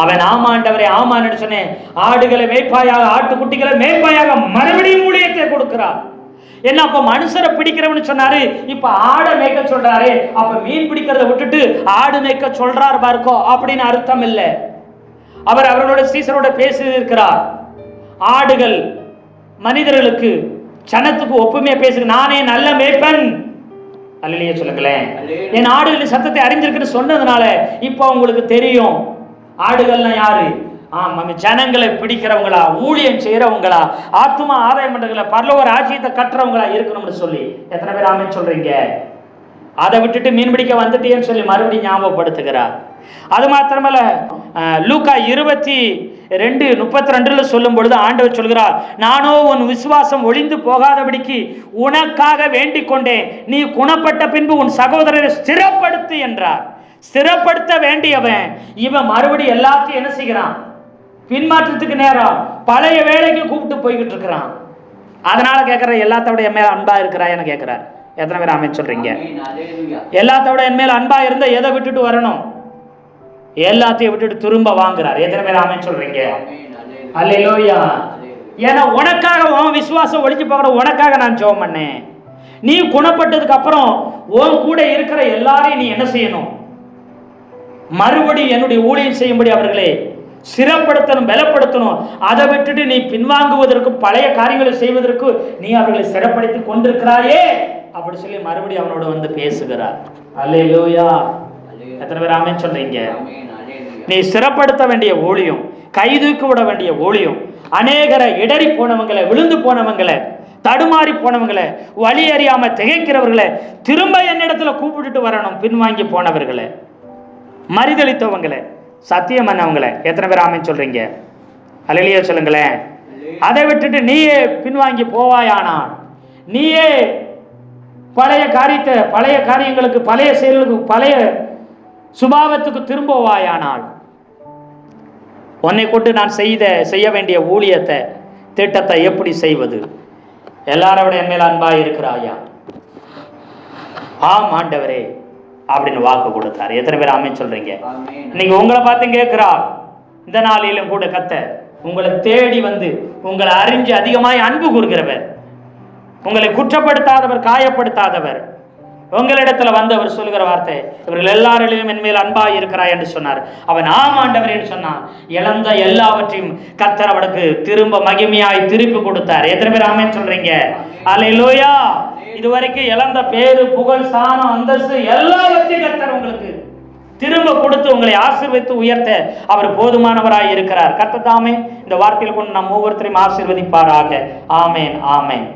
அவன் ஆமாண்டவரே ஆமான்னு சொன்னேன். ஆடுகளை மேய்ப்பாயாக, ஆட்டுக்குட்டிகளை மேய்ப்பாயாக மறுபடியும் ஊழியத்தை கொடுக்கிறார். என்ன அப்ப மனுஷரை பிடிக்கிறவன்னு சொன்னாரு, இப்ப ஆடை மேய்க்க சொல்றாரு. அப்ப மீன் பிடிக்கிறத விட்டுட்டு ஆடு மேய்க்க சொல்றாரு பாருக்கோ அப்படின்னு அர்த்தம் இல்லை. அவர் அவர்களோட சீசரோட பேசி இருக்கிறார். ஆடுகள் மனிதர்களுக்கு சனத்துக்கு ஒப்புமையா பேசுங்க, நானே நல்ல மேய்ப்பன். அல்லேலூயா சொல்லுங்களேன். என் ஆடுகளின் சத்தத்தை அறிஞ்சிருக்குன்னு சொன்னதுனால இப்போ உங்களுக்கு தெரியும் ஆடுகள்னா யாரு. ஜனங்களை பிடிக்கிறவங்களா, ஊழியம் செய்யறவங்களா, ஆத்துமா ஆதாயம் பண்றவங்களா, பரலோக ராஜ்யத்தை கட்டுறவங்களா இருக்கணும்னு சொல்லி எத்தனை பேர் ஆமென் சொல்றீங்க? அதை விட்டுட்டு மீன் பிடிக்க வந்துட்டேன்னு சொல்லி மறுபடியும் ஞாபகப்படுத்துகிறார். அது மாத்திரமல்ல, லூக்கா 22:32 சொல்லும் பொழுது ஆண்டவர் சொல்கிறார், நானோ உன் விசுவாசம் ஒழிந்து போகாதபடிக்கு உனக்காக வேண்டிக் கொண்டேன், நீ குணப்பட்ட பின்பு உன் சகோதரரை ஸ்திரப்படுத்து என்றார். ஸ்திரப்படுத்த வேண்டியவன் இவன் மறுபடியும் எல்லாத்தையும் என்ன செய்கிறான்? பின்மாற்றத்துக்கு நேரம் பழைய வேலைக்கு கூப்பிட்டு போய்கிட்டு இருக்கிறான். அதனால கேட்கிற, எல்லாத்தோட என் மேல அன்பா இருக்கிறான்னு கேட்கிறார். எத்தனை பேர் ஆமென் சொல்றீங்க? எல்லாத்தோட என் மேல அன்பா இருந்தா எதை விட்டுட்டு வரணும்? எல்லாத்தையும் விட்டுட்டு திரும்ப வாங்குறார். எத்தனை பேர் ஆமென் சொல்றீங்க? அல்லேலூயா. ஏன்னா உனக்காக உன் விசுவாசம் ஒழிஞ்சு போகிற உனக்காக நான் ஜெபம் பண்ணேன். நீ குணப்பட்டதுக்கு அப்புறம் உன் கூட இருக்கிற எல்லாரையும் நீ என்ன செய்யணும்? மறுபடியும் என்னுடைய ஊழியம் செய்யும்படி அவர்களை சிறப்படுத்தணும், பலப்படுத்தணும். அதை விட்டுட்டு நீ பின்வாங்குவதற்கு, பழைய காரியங்களை செய்வதற்கு நீ அவர்களை சிறப்படுத்தி கொண்டிருக்கிறாயே அப்படி சொல்லி மறுபடியும் அவனோட வந்து பேசுகிறார். அல்லேலூயா. எத்தனை பேர் ஆமென் சொல்றீங்க? நீ சிறப்படுத்த வேண்டிய ஊழியம், கைதூக்கி விட வேண்டிய ஊழியம், அநேகரை இடறி போனவங்களை, விழுந்து போனவங்களை, தடுமாறி போனவங்களை, வழி அறியாம திகைக்கிறவர்களை திரும்ப என்னிடத்துல கூப்பிட்டுட்டு வரணும். பின்வாங்கி போனவர்களை, மறுதலித்தவங்களை, சத்தியம் பண்ணவங்களை. எத்தனை பேர் ஆமென் சொல்றீங்க? அல்லேலூயா சொல்லுங்களேன். அதை விட்டுட்டு நீயே பின்வாங்கி போவாயானால், நீயே பழைய காரியத்தை, பழைய காரியங்களுக்கு, பழைய செயல்களுக்கு, பழைய சுபாவத்துக்கு திரும்பவாயானால், உன்னை கொண்டு நான் செய்ய வேண்டிய ஊழியத்தை, திட்டத்தை எப்படி செய்வது? எல்லாரோட என் மேல அன்பா இருக்கிறாயா? ஆம் ஆண்டவரே அப்படின்னு வாக்கு கொடுத்தார். எத்தனை பேர் ஆமென் சொல்றீங்க? இன்னைக்கு உங்களை பார்த்து கேட்கிறார். இந்த நாளிலும் கூட கர்த்தர் உங்களை தேடி வந்து உங்களை அறிஞ்சு அதிகமாய் அன்பு கூறுகிறவர், உங்களை குற்றப்படுத்தாதவர், காயப்படுத்தாதவர், உங்களிடத்துல வந்து அவர் சொல்லுகிற வார்த்தை, இவர்கள் எல்லாரிலும் என் மேல் அன்பா இருக்கிறாய் என்று சொன்னார். அவன் ஆமாண்டவர் என்று சொன்னான். இழந்த எல்லாவற்றையும் கர்த்தர் அவனுக்கு திரும்ப மகிமையாய் திருப்பி கொடுத்தார். எத்தனை பேர் ஆமென் சொல்றீங்க? அல்லேலூயா. இதுவரைக்கும் இழந்த பேரு, புகழ், ஸ்தானம், அந்தஸ்து எல்லாவற்றையும் கர்த்தர் உங்களுக்கு திரும்ப கொடுத்து உங்களை ஆசீர்வதித்து உயர்த்த அவர் போதுமானவராய் இருக்கிறார். கர்த்தர் தாமே இந்த வார்த்தையில் கொண்டு நம் ஒவ்வொருத்தரையும் ஆசீர்வதிப்பாராக. ஆமேன், ஆமேன்.